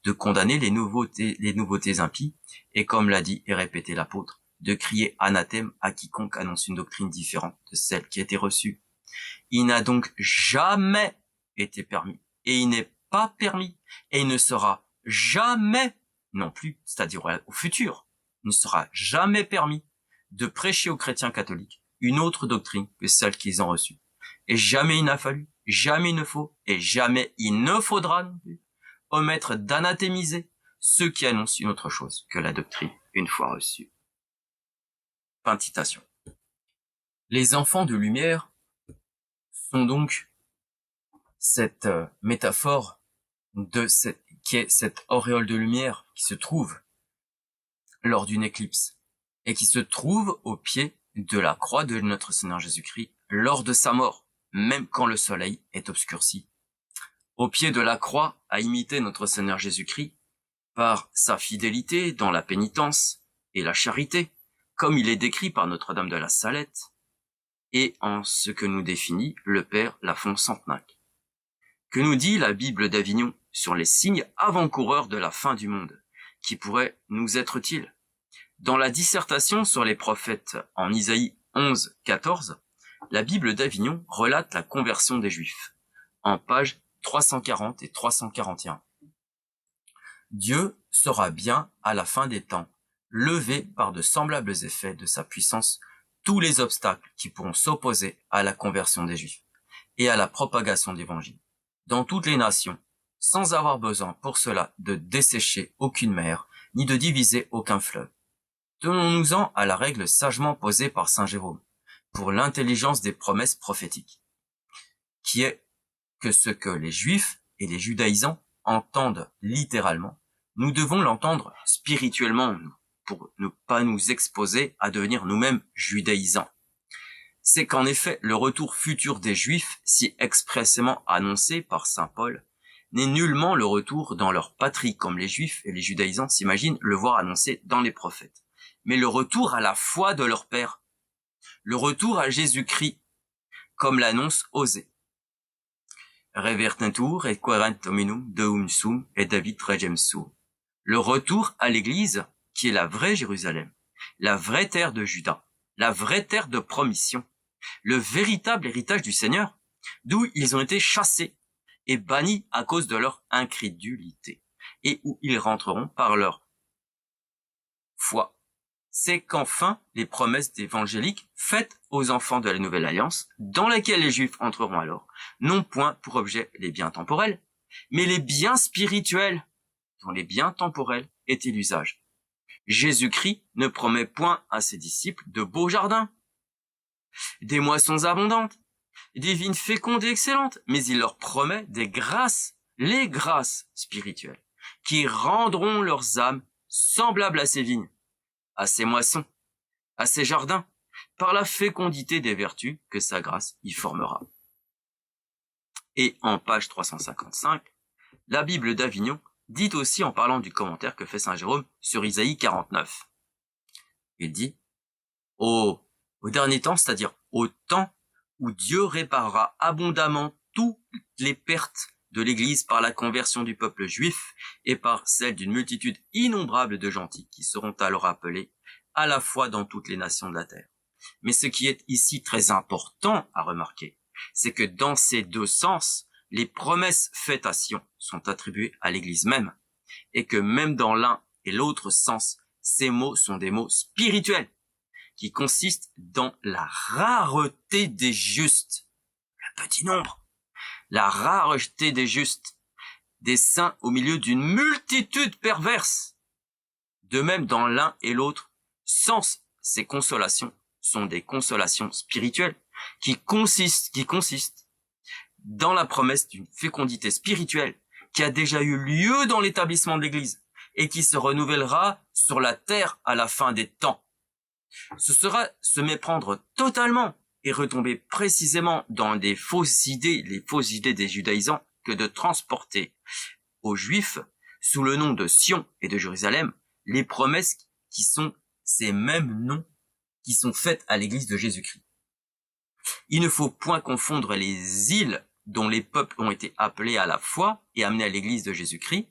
de condamner les nouveautés impies, et comme l'a dit et répété l'apôtre, de crier anathème à quiconque annonce une doctrine différente de celle qui a été reçue. Il n'a donc jamais été permis, et il n'est pas permis, et il ne sera jamais non plus, c'est-à-dire au futur, il ne sera jamais permis de prêcher aux chrétiens catholiques une autre doctrine que celle qu'ils ont reçue. Et jamais il n'a fallu, jamais il ne faut, et jamais il ne faudra non plus omettre d'anathémiser ceux qui annoncent une autre chose que la doctrine une fois reçue. Fin de citation. Les enfants de lumière sont donc cette métaphore qui est cette auréole de lumière qui se trouve lors d'une éclipse et qui se trouve au pied de la croix de notre Seigneur Jésus-Christ lors de sa mort, même quand le soleil est obscurci. Au pied de la croix a imité notre Seigneur Jésus-Christ par sa fidélité dans la pénitence et la charité, comme il est décrit par Notre-Dame de la Salette, et en ce que nous définit le Père Lafont Santenac. Que nous dit la Bible d'Avignon sur les signes avant-coureurs de la fin du monde, qui pourraient nous être utiles? Dans la dissertation sur les prophètes en Isaïe 11, 14, la Bible d'Avignon relate la conversion des Juifs, en pages 340 et 341. Dieu sera bien, à la fin des temps, lever par de semblables effets de sa puissance tous les obstacles qui pourront s'opposer à la conversion des Juifs et à la propagation de l'Évangile, dans toutes les nations, sans avoir besoin pour cela de dessécher aucune mer, ni de diviser aucun fleuve. Tenons-nous-en à la règle sagement posée par saint Jérôme, pour l'intelligence des promesses prophétiques, qui est que ce que les Juifs et les judaïsants entendent littéralement, nous devons l'entendre spirituellement, pour ne pas nous exposer à devenir nous-mêmes judaïsants. C'est qu'en effet, le retour futur des Juifs, si expressément annoncé par saint Paul, n'est nullement le retour dans leur patrie, comme les Juifs et les judaïsants s'imaginent le voir annoncé dans les prophètes, mais le retour à la foi de leur Père, le retour à Jésus-Christ, comme l'annonce Osée. Revertentur et querent hominum deum sum et David regem suum. Le retour à l'Église, qui est la vraie Jérusalem, la vraie terre de Juda, la vraie terre de promission, le véritable héritage du Seigneur, d'où ils ont été chassés et bannis à cause de leur incrédulité, et où ils rentreront par leur foi. C'est qu'enfin les promesses évangéliques faites aux enfants de la Nouvelle Alliance, dans laquelle les Juifs entreront alors, n'ont point pour objet les biens temporels, mais les biens spirituels, dont les biens temporels étaient l'usage. Jésus-Christ ne promet point à ses disciples de beaux jardins, des moissons abondantes, des vignes fécondes et excellentes, mais il leur promet des grâces, les grâces spirituelles, qui rendront leurs âmes semblables à ces vignes, à ses moissons, à ses jardins, par la fécondité des vertus que sa grâce y formera. Et en page 355, la Bible d'Avignon dit aussi en parlant du commentaire que fait saint Jérôme sur Isaïe 49. Il dit, au dernier temps, c'est-à-dire au temps où Dieu réparera abondamment toutes les pertes de l'Église par la conversion du peuple juif et par celle d'une multitude innombrable de gentils qui seront alors appelés à la fois dans toutes les nations de la terre. Mais ce qui est ici très important à remarquer, c'est que dans ces deux sens, les promesses faites à Sion sont attribuées à l'Église même, et que même dans l'un et l'autre sens, ces mots sont des mots spirituels, qui consistent dans la rareté des justes, le petit nombre, la rareté des justes, des saints au milieu d'une multitude perverse. De même, dans l'un et l'autre sens, ces consolations sont des consolations spirituelles qui consistent dans la promesse d'une fécondité spirituelle qui a déjà eu lieu dans l'établissement de l'Église et qui se renouvellera sur la terre à la fin des temps. Ce sera se méprendre totalement et retomber précisément dans des fausses idées, les fausses idées des judaïsants, que de transporter aux Juifs, sous le nom de Sion et de Jérusalem, les promesses qui sont ces mêmes noms qui sont faites à l'Église de Jésus-Christ. Il ne faut point confondre les îles dont les peuples ont été appelés à la foi et amenés à l'Église de Jésus-Christ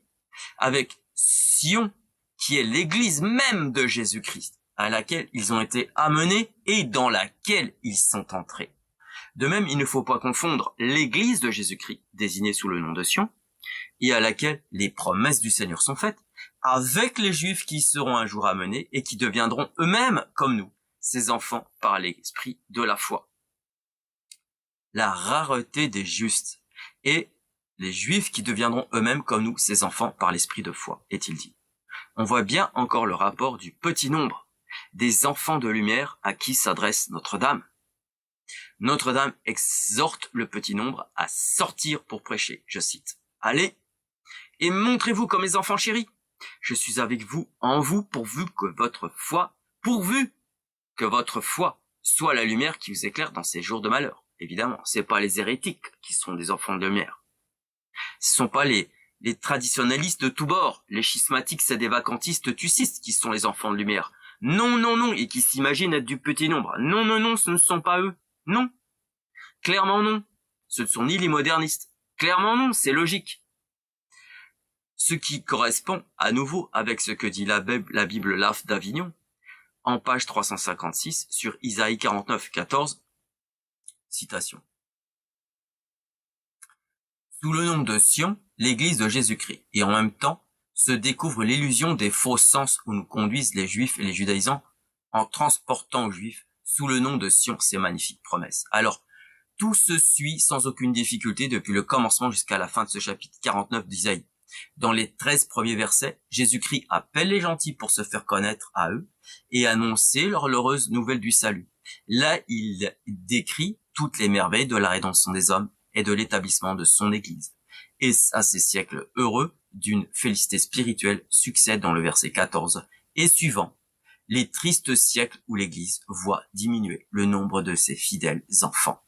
avec Sion, qui est l'Église même de Jésus-Christ, à laquelle ils ont été amenés et dans laquelle ils sont entrés. De même, il ne faut pas confondre l'Église de Jésus-Christ, désignée sous le nom de Sion, et à laquelle les promesses du Seigneur sont faites, avec les Juifs qui seront un jour amenés et qui deviendront eux-mêmes, comme nous, ses enfants par l'esprit de la foi. La rareté des justes et les Juifs qui deviendront eux-mêmes comme nous, ses enfants par l'esprit de foi, est-il dit. On voit bien encore le rapport du petit nombre, des enfants de lumière à qui s'adresse Notre-Dame. Notre-Dame exhorte le petit nombre à sortir pour prêcher, je cite. Allez, et montrez-vous comme les enfants chéris. Je suis avec vous, en vous, pourvu que votre foi soit la lumière qui vous éclaire dans ces jours de malheur. Évidemment, c'est pas les hérétiques qui sont des enfants de lumière. Ce sont pas les traditionnalistes de tous bords, les schismatiques, c'est des vacantistes tucistes qui sont les enfants de lumière. Non, non, non, et qui s'imaginent être du petit nombre. Non, non, non, ce ne sont pas eux. Non. Clairement non. Ce ne sont ni les modernistes. Clairement non, c'est logique. Ce qui correspond à nouveau avec ce que dit la Bible Laf d'Avignon, en page 356 sur Isaïe 49, 14, citation. Sous le nom de Sion, l'Église de Jésus-Christ, et en même temps, se découvre l'illusion des faux sens où nous conduisent les Juifs et les judaïsants en transportant aux Juifs sous le nom de Sion ces magnifiques promesses. Alors, tout se suit sans aucune difficulté depuis le commencement jusqu'à la fin de ce chapitre 49 d'Isaïe. Dans les 13 premiers versets, Jésus-Christ appelle les gentils pour se faire connaître à eux et annoncer leur heureuse nouvelle du salut. Là, il décrit toutes les merveilles de la rédemption des hommes et de l'établissement de son Église. Et à ces siècles heureux d'une félicité spirituelle succèdent dans le verset 14 et suivant les tristes siècles où l'Église voit diminuer le nombre de ses fidèles enfants.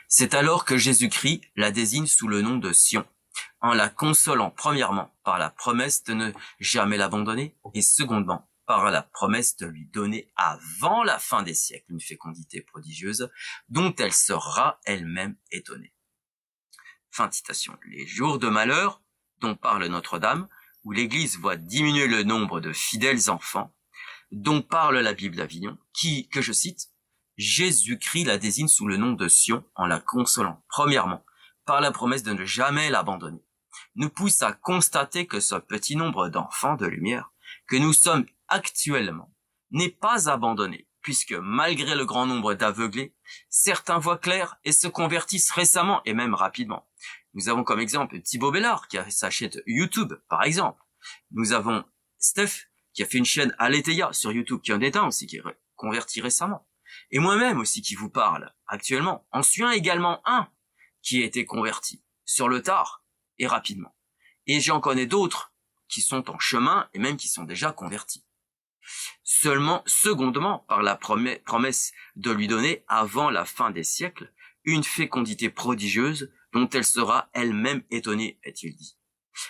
C'est alors que Jésus-Christ la désigne sous le nom de Sion, en la consolant premièrement par la promesse de ne jamais l'abandonner et secondement par la promesse de lui donner avant la fin des siècles une fécondité prodigieuse dont elle sera elle-même étonnée. Fin de citation. Les jours de malheur dont parle Notre-Dame, où l'Église voit diminuer le nombre de fidèles enfants, dont parle la Bible d'Avignon, qui, que je cite, Jésus-Christ la désigne sous le nom de Sion en la consolant premièrement par la promesse de ne jamais l'abandonner, nous pousse à constater que ce petit nombre d'enfants de lumière que nous sommes actuellement n'est pas abandonné, puisque malgré le grand nombre d'aveuglés, certains voient clair et se convertissent récemment et même rapidement. Nous avons comme exemple Thibaut Bellard qui a sa chaîne YouTube, par exemple. Nous avons Steph qui a fait une chaîne Aletheia sur YouTube qui en est un aussi, qui est converti récemment. Et moi-même aussi qui vous parle actuellement. En suis également un qui a été converti sur le tard et rapidement. Et j'en connais d'autres qui sont en chemin et même qui sont déjà convertis. Seulement, secondement, par la promesse de lui donner, avant la fin des siècles, une fécondité prodigieuse dont elle sera elle-même étonnée, est-il dit.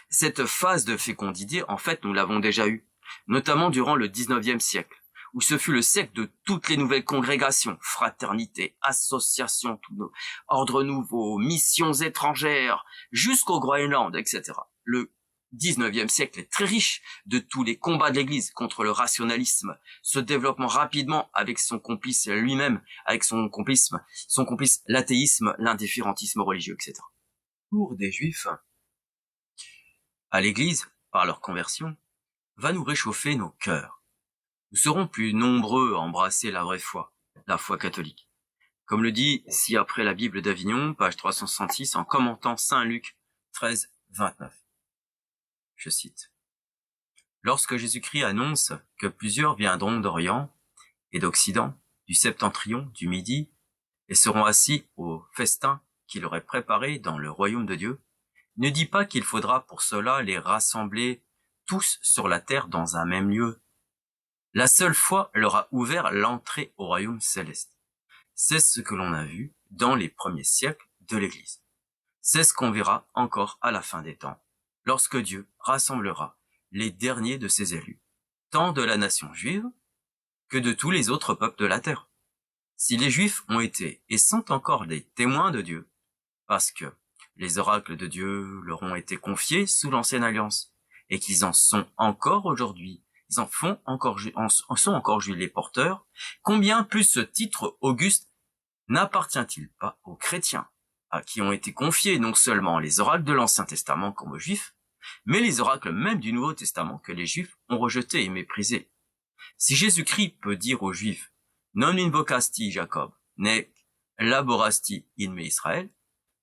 Cette phase de fécondité, en fait, nous l'avons déjà eue, notamment durant le 19e siècle, où ce fut le siècle de toutes les nouvelles congrégations, fraternités, associations, ordres nouveaux, missions étrangères, jusqu'au Groenland, etc. Le 19e siècle est très riche de tous les combats de l'Église contre le rationalisme, se développant rapidement avec son complice lui-même, avec son complice l'athéisme, l'indifférentisme religieux, etc. Pour des Juifs, à l'Église, par leur conversion, va nous réchauffer nos cœurs. Nous serons plus nombreux à embrasser la vraie foi, la foi catholique. Comme le dit ci-après la Bible d'Avignon, page 366, en commentant Saint Luc 13, 29. Je cite. « Lorsque Jésus-Christ annonce que plusieurs viendront d'Orient et d'Occident, du Septentrion, du Midi, et seront assis au festin qu'il aurait préparé dans le royaume de Dieu, ne dit pas qu'il faudra pour cela les rassembler tous sur la terre dans un même lieu. La seule foi leur a ouvert l'entrée au royaume céleste. C'est ce que l'on a vu dans les premiers siècles de l'Église. C'est ce qu'on verra encore à la fin des temps, lorsque Dieu rassemblera les derniers de ses élus, tant de la nation juive que de tous les autres peuples de la terre. Si les Juifs ont été et sont encore des témoins de Dieu, parce que les oracles de Dieu leur ont été confiés sous l'ancienne alliance, et qu'ils en sont encore aujourd'hui, ils en sont encore aujourd'hui les porteurs, combien plus ce titre auguste n'appartient-il pas aux chrétiens, à qui ont été confiés non seulement les oracles de l'Ancien Testament comme aux Juifs, mais les oracles même du Nouveau Testament que les Juifs ont rejetés et méprisés. Si Jésus-Christ peut dire aux Juifs « Non invocasti Jacob, nec laborasti in me Israël »,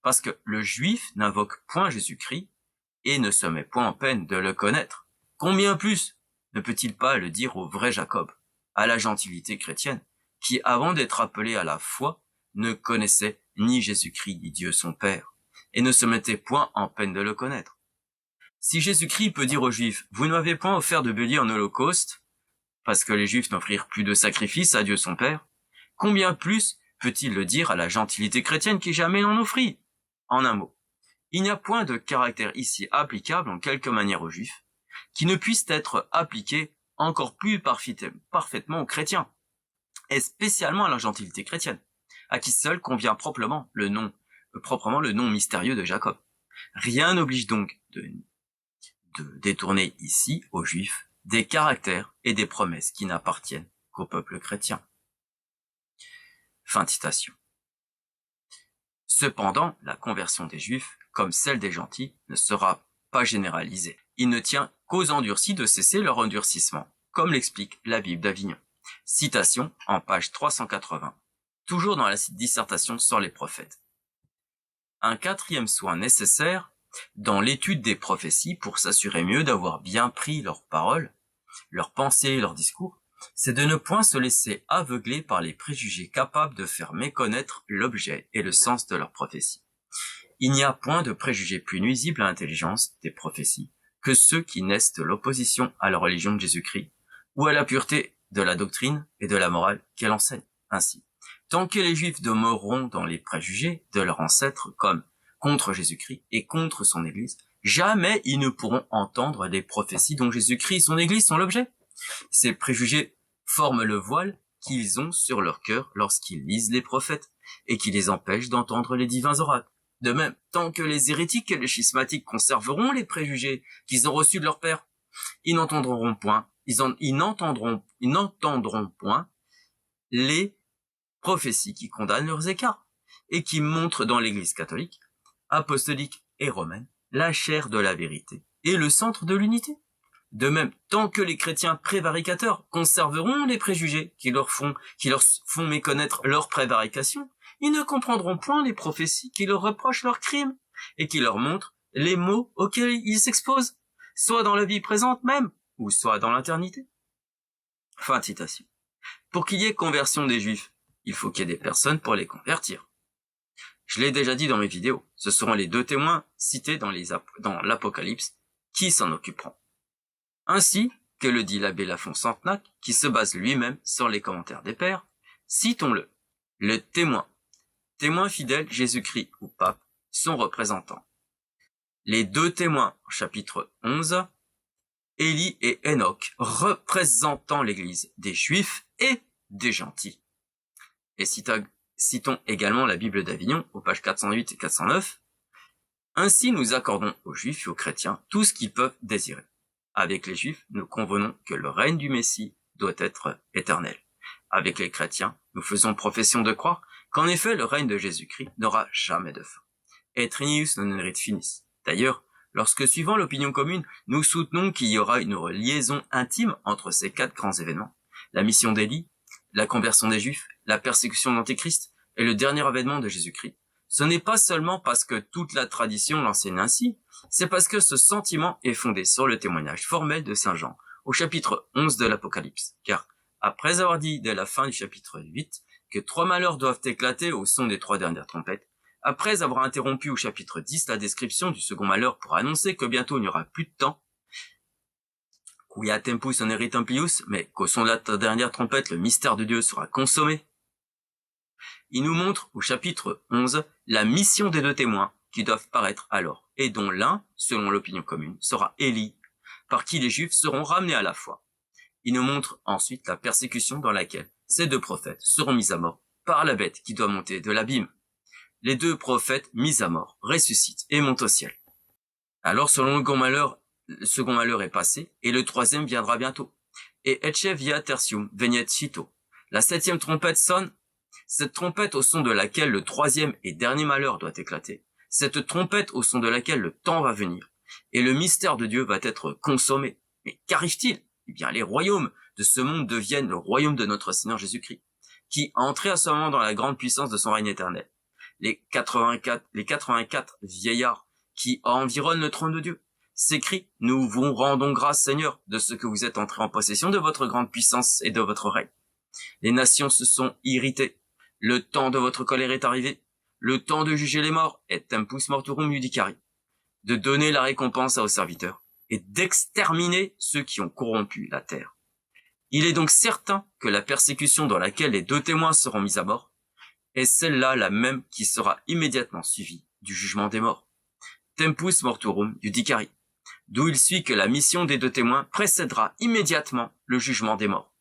parce que le Juif n'invoque point Jésus-Christ et ne se met point en peine de le connaître, combien plus ne peut-il pas le dire au vrai Jacob, à la gentilité chrétienne, qui, avant d'être appelé à la foi, ne connaissait ni Jésus-Christ ni Dieu son Père, et ne se mettait point en peine de le connaître. Si Jésus-Christ peut dire aux Juifs, vous ne m'avez point offert de bélier en holocauste, parce que les Juifs n'offrirent plus de sacrifices à Dieu son Père, combien plus peut-il le dire à la gentilité chrétienne qui jamais n'en offrit? En un mot, il n'y a point de caractère ici applicable en quelque manière aux Juifs, qui ne puisse être appliqué encore plus parfaitement aux chrétiens, et spécialement à la gentilité chrétienne, à qui seul convient proprement le nom mystérieux de Jacob. Rien n'oblige donc de détourner ici aux Juifs des caractères et des promesses qui n'appartiennent qu'au peuple chrétien. Fin de citation. Cependant, la conversion des Juifs, comme celle des gentils, ne sera pas généralisée. Il ne tient qu'aux endurcis de cesser leur endurcissement, comme l'explique la Bible d'Avignon. Citation en page 380, toujours dans la dissertation sur les prophètes. Un quatrième soin nécessaire dans l'étude des prophéties pour s'assurer mieux d'avoir bien pris leurs paroles, leurs pensées, leurs discours, c'est de ne point se laisser aveugler par les préjugés capables de faire méconnaître l'objet et le sens de leurs prophéties. Il n'y a point de préjugés plus nuisibles à l'intelligence des prophéties que ceux qui naissent de l'opposition à la religion de Jésus-Christ ou à la pureté de la doctrine et de la morale qu'elle enseigne. Ainsi, tant que les Juifs demeureront dans les préjugés de leurs ancêtres comme contre Jésus-Christ et contre son Église, jamais ils ne pourront entendre des prophéties dont Jésus-Christ et son Église sont l'objet. Ces préjugés forment le voile qu'ils ont sur leur cœur lorsqu'ils lisent les prophètes et qui les empêchent d'entendre les divins oracles. De même, tant que les hérétiques et les schismatiques conserveront les préjugés qu'ils ont reçus de leur père, ils n'entendront point les prophéties qui condamnent leurs écarts et qui montrent dans l'Église catholique, apostolique et romaine la chair de la vérité et le centre de l'unité. De même, tant que les chrétiens prévaricateurs conserveront les préjugés qui leur font méconnaître leur prévarication, ils ne comprendront point les prophéties qui leur reprochent leurs crimes et qui leur montrent les maux auxquels ils s'exposent, soit dans la vie présente même, ou soit dans l'éternité. Fin de citation. Pour qu'il y ait conversion des Juifs, il faut qu'il y ait des personnes pour les convertir. Je l'ai déjà dit dans mes vidéos, ce seront les deux témoins cités dans l'Apocalypse qui s'en occuperont. Ainsi que le dit l'abbé Lafont Santenac, qui se base lui-même sur les commentaires des pères, citons-le. Le témoin fidèle Jésus-Christ ou pape, son représentant. Les deux témoins, chapitre 11, Élie et Enoch, représentant l'Église des Juifs et des gentils. Et citons également la Bible d'Avignon, aux pages 408 et 409. Ainsi nous accordons aux Juifs et aux chrétiens tout ce qu'ils peuvent désirer. Avec les Juifs, nous convenons que le règne du Messie doit être éternel. Avec les chrétiens, nous faisons profession de croire qu'en effet le règne de Jésus-Christ n'aura jamais de fin. Et Trinius non erit finis. D'ailleurs, lorsque suivant l'opinion commune, nous soutenons qu'il y aura une liaison intime entre ces 4 grands événements, la mission d'Élie, la conversion des Juifs, la persécution de l'Antéchrist et le dernier avènement de Jésus-Christ, ce n'est pas seulement parce que toute la tradition l'enseigne ainsi, c'est parce que ce sentiment est fondé sur le témoignage formel de Saint Jean au chapitre 11 de l'Apocalypse. Car, après avoir dit dès la fin du chapitre 8 que 3 malheurs doivent éclater au son des 3 dernières trompettes, après avoir interrompu au chapitre 10 la description du second malheur pour annoncer que bientôt il n'y aura plus de temps, quia tempus onerit amplius, mais qu'au son de la dernière trompette le mystère de Dieu sera consommé, il nous montre au chapitre 11 la mission des 2 témoins qui doivent paraître alors, et dont l'un, selon l'opinion commune, sera Élie, par qui les Juifs seront ramenés à la foi. Il nous montre ensuite la persécution dans laquelle ces 2 prophètes seront mis à mort par la bête qui doit monter de l'abîme. Les 2 prophètes mis à mort ressuscitent et montent au ciel. Alors selon le second malheur est passé, et le 3e viendra bientôt. Et ecce via tertium veniet cito. La 7e trompette sonne, cette trompette au son de laquelle le 3e et dernier malheur doit éclater, cette trompette au son de laquelle le temps va venir, et le mystère de Dieu va être consommé. Mais qu'arrive-t-il? Eh bien, les royaumes de ce monde deviennent le royaume de notre Seigneur Jésus-Christ, qui a entré à ce moment dans la grande puissance de son règne éternel. Les 84 vieillards qui environnent le trône de Dieu s'écrient: nous vous rendons grâce, Seigneur, de ce que vous êtes entrés en possession de votre grande puissance et de votre règne. Les nations se sont irritées. Le temps de votre colère est arrivé. Le temps de juger les morts, et tempus mortuorum judicari, de donner la récompense à vos serviteurs, et d'exterminer ceux qui ont corrompu la terre. Il est donc certain que la persécution dans laquelle les 2 témoins seront mis à mort est celle-là la même qui sera immédiatement suivie du jugement des morts. Tempus mortuorum judicari, d'où il suit que la mission des 2 témoins précédera immédiatement le jugement des morts,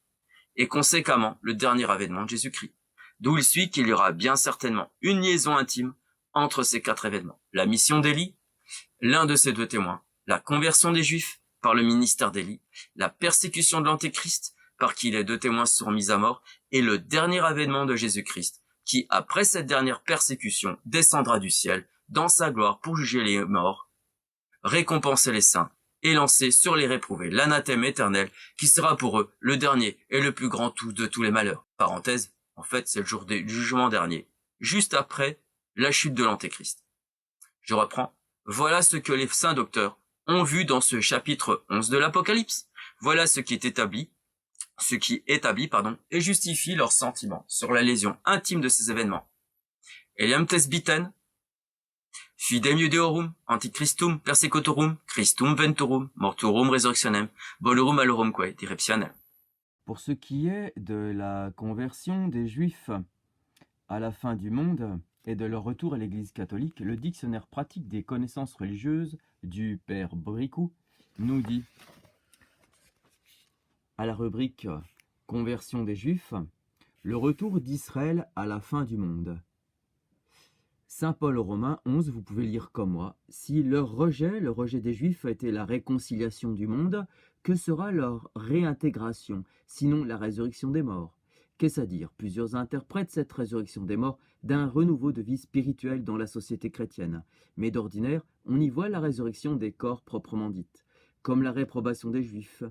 et conséquemment le dernier avènement de Jésus-Christ. D'où il suit qu'il y aura bien certainement une liaison intime entre ces 4 événements. La mission d'Élie, l'un de ces 2 témoins, la conversion des Juifs par le ministère d'Élie, la persécution de l'Antéchrist par qui les 2 témoins seront mis à mort, et le dernier avènement de Jésus-Christ, qui, après cette dernière persécution, descendra du ciel dans sa gloire pour juger les morts, récompenser les saints, et lancer sur les réprouvés l'anathème éternel qui sera pour eux le dernier et le plus grand de tous les malheurs. Parenthèse, en fait, c'est le jour du jugement dernier, juste après la chute de l'Antéchrist. Je reprends. Voilà ce que les saints docteurs ont vu dans ce chapitre 11 de l'Apocalypse. Voilà ce qui établit, et justifie leurs sentiments sur la lésion intime de ces événements. Eliam tesbiten, fidem judeorum, antichristum, persecutorum, Christum venturum, mortuorum resurrectionem, bolorum alorumque direptionem. Pour ce qui est de la conversion des Juifs à la fin du monde et de leur retour à l'Église catholique, le dictionnaire pratique des connaissances religieuses du Père Bricou nous dit, à la rubrique « Conversion des Juifs », le retour d'Israël à la fin du monde. Saint Paul aux Romains 11, vous pouvez lire comme moi, « Si leur rejet, le rejet des Juifs, a été la réconciliation du monde, que sera leur réintégration, sinon la résurrection des morts ?» Qu'est-ce à dire? Plusieurs interprètent cette résurrection des morts d'un renouveau de vie spirituelle dans la société chrétienne. Mais d'ordinaire, on y voit la résurrection des corps proprement dite, comme la réprobation des Juifs,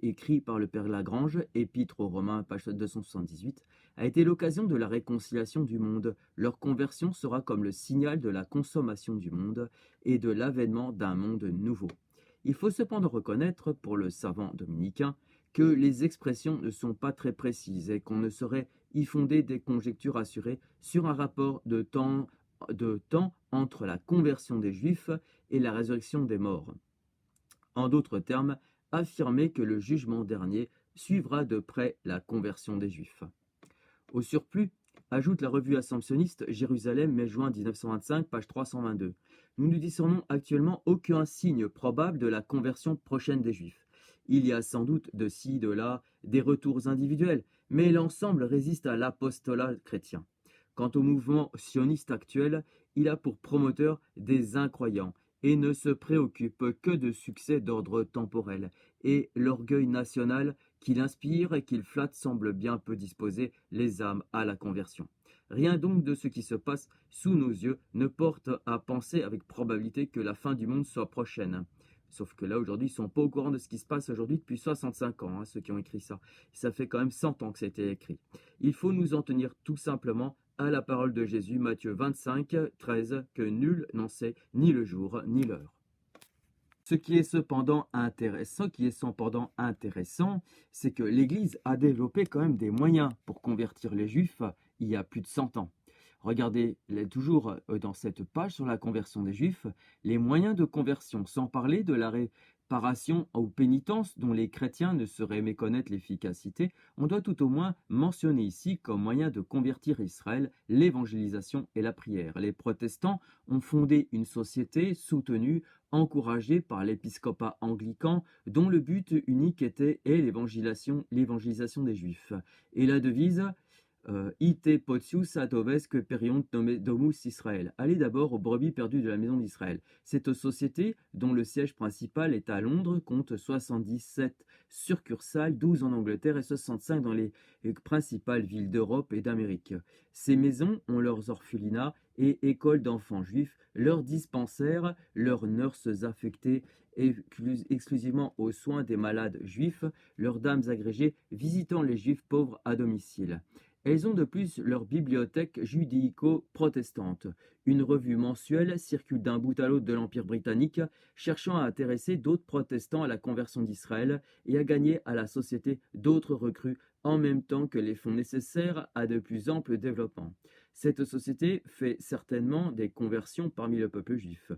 écrit par le Père Lagrange, Épître aux Romains, page 278, a été l'occasion de la réconciliation du monde. Leur conversion sera comme le signal de la consommation du monde et de l'avènement d'un monde nouveau. Il faut cependant reconnaître, pour le savant dominicain, que les expressions ne sont pas très précises et qu'on ne saurait y fonder des conjectures assurées sur un rapport de temps entre la conversion des Juifs et la résurrection des morts. En d'autres termes, affirmer que le jugement dernier suivra de près la conversion des Juifs. Au surplus, ajoute la revue assomptionniste Jérusalem, mai-juin 1925, page 322. Nous ne discernons actuellement aucun signe probable de la conversion prochaine des Juifs. Il y a sans doute de ci, de là, des retours individuels, mais l'ensemble résiste à l'apostolat chrétien. Quant au mouvement sioniste actuel, il a pour promoteur des incroyants et ne se préoccupe que de succès d'ordre temporel, et l'orgueil national qu'il inspire et qu'il flatte semble bien peu disposer les âmes à la conversion. Rien donc de ce qui se passe sous nos yeux ne porte à penser avec probabilité que la fin du monde soit prochaine. Sauf que là, aujourd'hui, ils ne sont pas au courant de ce qui se passe aujourd'hui depuis 65 ans, ceux qui ont écrit ça. Ça fait quand même 100 ans que ça a été écrit. Il faut nous en tenir tout simplement à la parole de Jésus, Matthieu 25, 13, que nul n'en sait ni le jour ni l'heure. Ce qui est cependant intéressant, c'est que l'Église a développé quand même des moyens pour convertir les Juifs il y a plus de 100 ans. Regardez toujours dans cette page sur la conversion des Juifs, les moyens de conversion, sans parler de la réparation aux pénitences dont les chrétiens ne sauraient méconnaître l'efficacité. On doit tout au moins mentionner ici comme moyen de convertir Israël l'évangélisation et la prière. Les protestants ont fondé une société soutenue, encouragée par l'épiscopat anglican, dont le but unique était l'évangélisation des Juifs. Et la devise Ite potius atoves que periont domus Israël. Allez d'abord aux brebis perdues de la maison d'Israël. Cette société, dont le siège principal est à Londres, compte 77 succursales, 12 en Angleterre et 65 dans les principales villes d'Europe et d'Amérique. Ces maisons ont leurs orphelinats et écoles d'enfants juifs, leurs dispensaires, leurs nurses affectées exclusivement aux soins des malades juifs, leurs dames agrégées visitant les juifs pauvres à domicile. Elles ont de plus leur bibliothèque judéico-protestante. Une revue mensuelle circule d'un bout à l'autre de l'Empire britannique, cherchant à intéresser d'autres protestants à la conversion d'Israël et à gagner à la société d'autres recrues en même temps que les fonds nécessaires à de plus amples développements. Cette société fait certainement des conversions parmi le peuple juif.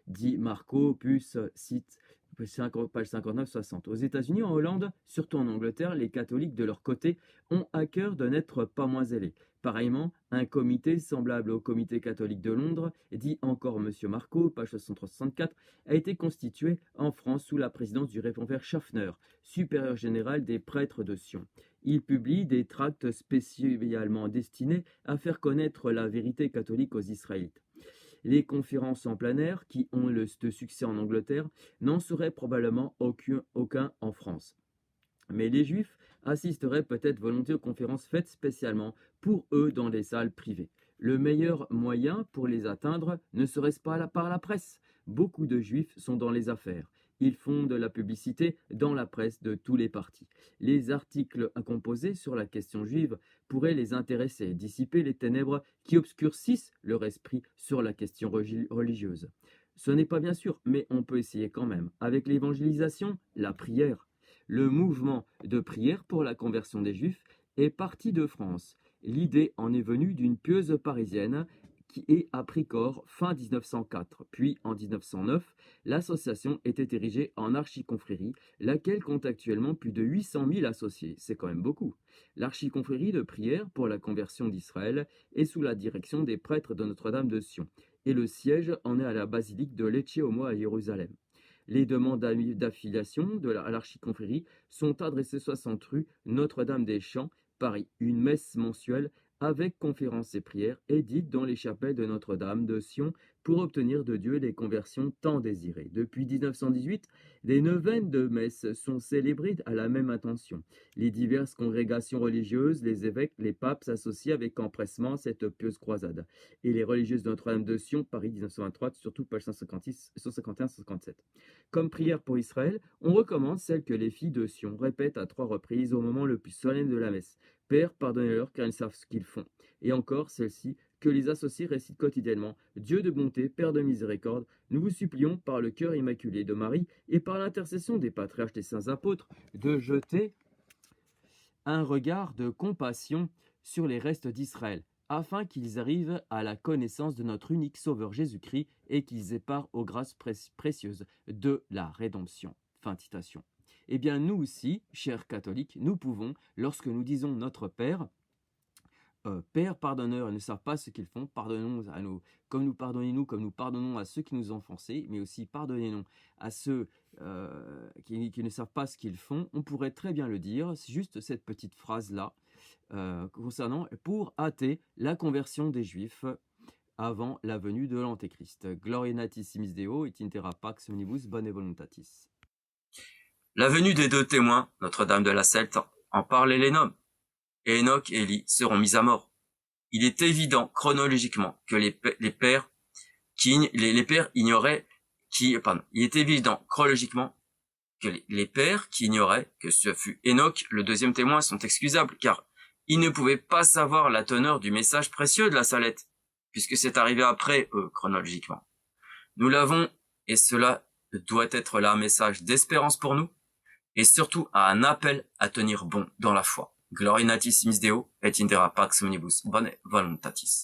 Dit Marco, Puce, cite page 59-60. Aux États-Unis, en Hollande, surtout en Angleterre, les catholiques de leur côté ont à cœur de n'être pas moins zélés. Pareillement, un comité semblable au comité catholique de Londres, dit encore M. Marco, page 63-64, a été constitué en France sous la présidence du révérend Schaffner, supérieur général des prêtres de Sion. Il publie des tracts spécialement destinés à faire connaître la vérité catholique aux Israélites. Les conférences en plein air, qui ont de succès en Angleterre, n'en seraient probablement aucun en France. Mais les Juifs assisteraient peut-être volontiers aux conférences faites spécialement pour eux dans des salles privées. Le meilleur moyen pour les atteindre ne serait-ce pas par la presse? Beaucoup de Juifs sont dans les affaires. Ils font de la publicité dans la presse de tous les partis. Les articles composés sur la question juive pourraient les intéresser, dissiper les ténèbres qui obscurcissent leur esprit sur la question religieuse. Ce n'est pas bien sûr, mais on peut essayer quand même. Avec l'évangélisation, la prière. Le mouvement de prière pour la conversion des Juifs est parti de France. L'idée en est venue d'une pieuse parisienne qui est à pris corps fin 1904. Puis, en 1909, l'association était érigée en archiconfrérie, laquelle compte actuellement plus de 800 000 associés. C'est quand même beaucoup. L'archiconfrérie de prière pour la conversion d'Israël est sous la direction des prêtres de Notre-Dame de Sion, et le siège en est à la basilique de Lecce Homo à Jérusalem. Les demandes d'affiliation à l'archiconfrérie sont adressées 60 rue Notre-Dame-des-Champs, Paris. Une messe mensuelle avec conférences et prières est dite dans les chapelles de Notre-Dame de Sion pour obtenir de Dieu les conversions tant désirées. Depuis 1918, des neuvaines de messes sont célébrées à la même intention. Les diverses congrégations religieuses, les évêques, les papes s'associent avec empressement à cette pieuse croisade. Et les religieuses de Notre-Dame de Sion, Paris 1923, surtout page 151-157. Comme prière pour Israël, on recommande celle que les filles de Sion répètent à 3 reprises au moment le plus solennel de la messe. Père, pardonnez-leur car ils savent ce qu'ils font. Et encore celle-ci que les associés récitent quotidiennement. Dieu de bonté, Père de miséricorde, nous vous supplions par le cœur immaculé de Marie et par l'intercession des patriarches des saints apôtres de jeter un regard de compassion sur les restes d'Israël, afin qu'ils arrivent à la connaissance de notre unique Sauveur Jésus-Christ et qu'ils aient part aux grâces précieuses de la rédemption. Fin de citation. Eh bien, nous aussi, chers catholiques, nous pouvons, lorsque nous disons Notre Père, Père pardonneur, ils ne savent pas ce qu'ils font, pardonnons à nous, comme nous pardonnons à ceux qui nous ont offensés, mais aussi pardonnez-nous à ceux qui ne savent pas ce qu'ils font. On pourrait très bien le dire, c'est juste cette petite phrase-là, concernant, pour hâter la conversion des Juifs avant la venue de l'Antéchrist. Gloria natissimis Deo et intera pax omnibus bone voluntatis. La venue des deux témoins, Notre-Dame de la Celte, en parle et les nomme. Enoch et Élie seront mis à mort. Il est évident chronologiquement que les pères ignoraient il est évident chronologiquement que les pères qui ignoraient que ce fut Enoch le deuxième témoin sont excusables, car ils ne pouvaient pas savoir la teneur du message précieux de la Salette, puisque c'est arrivé après eux chronologiquement. Nous l'avons, et cela doit être là un message d'espérance pour nous, et surtout un appel à tenir bon dans la foi. Gloria natissimis Deo et intera pax omnibus bone voluntatis.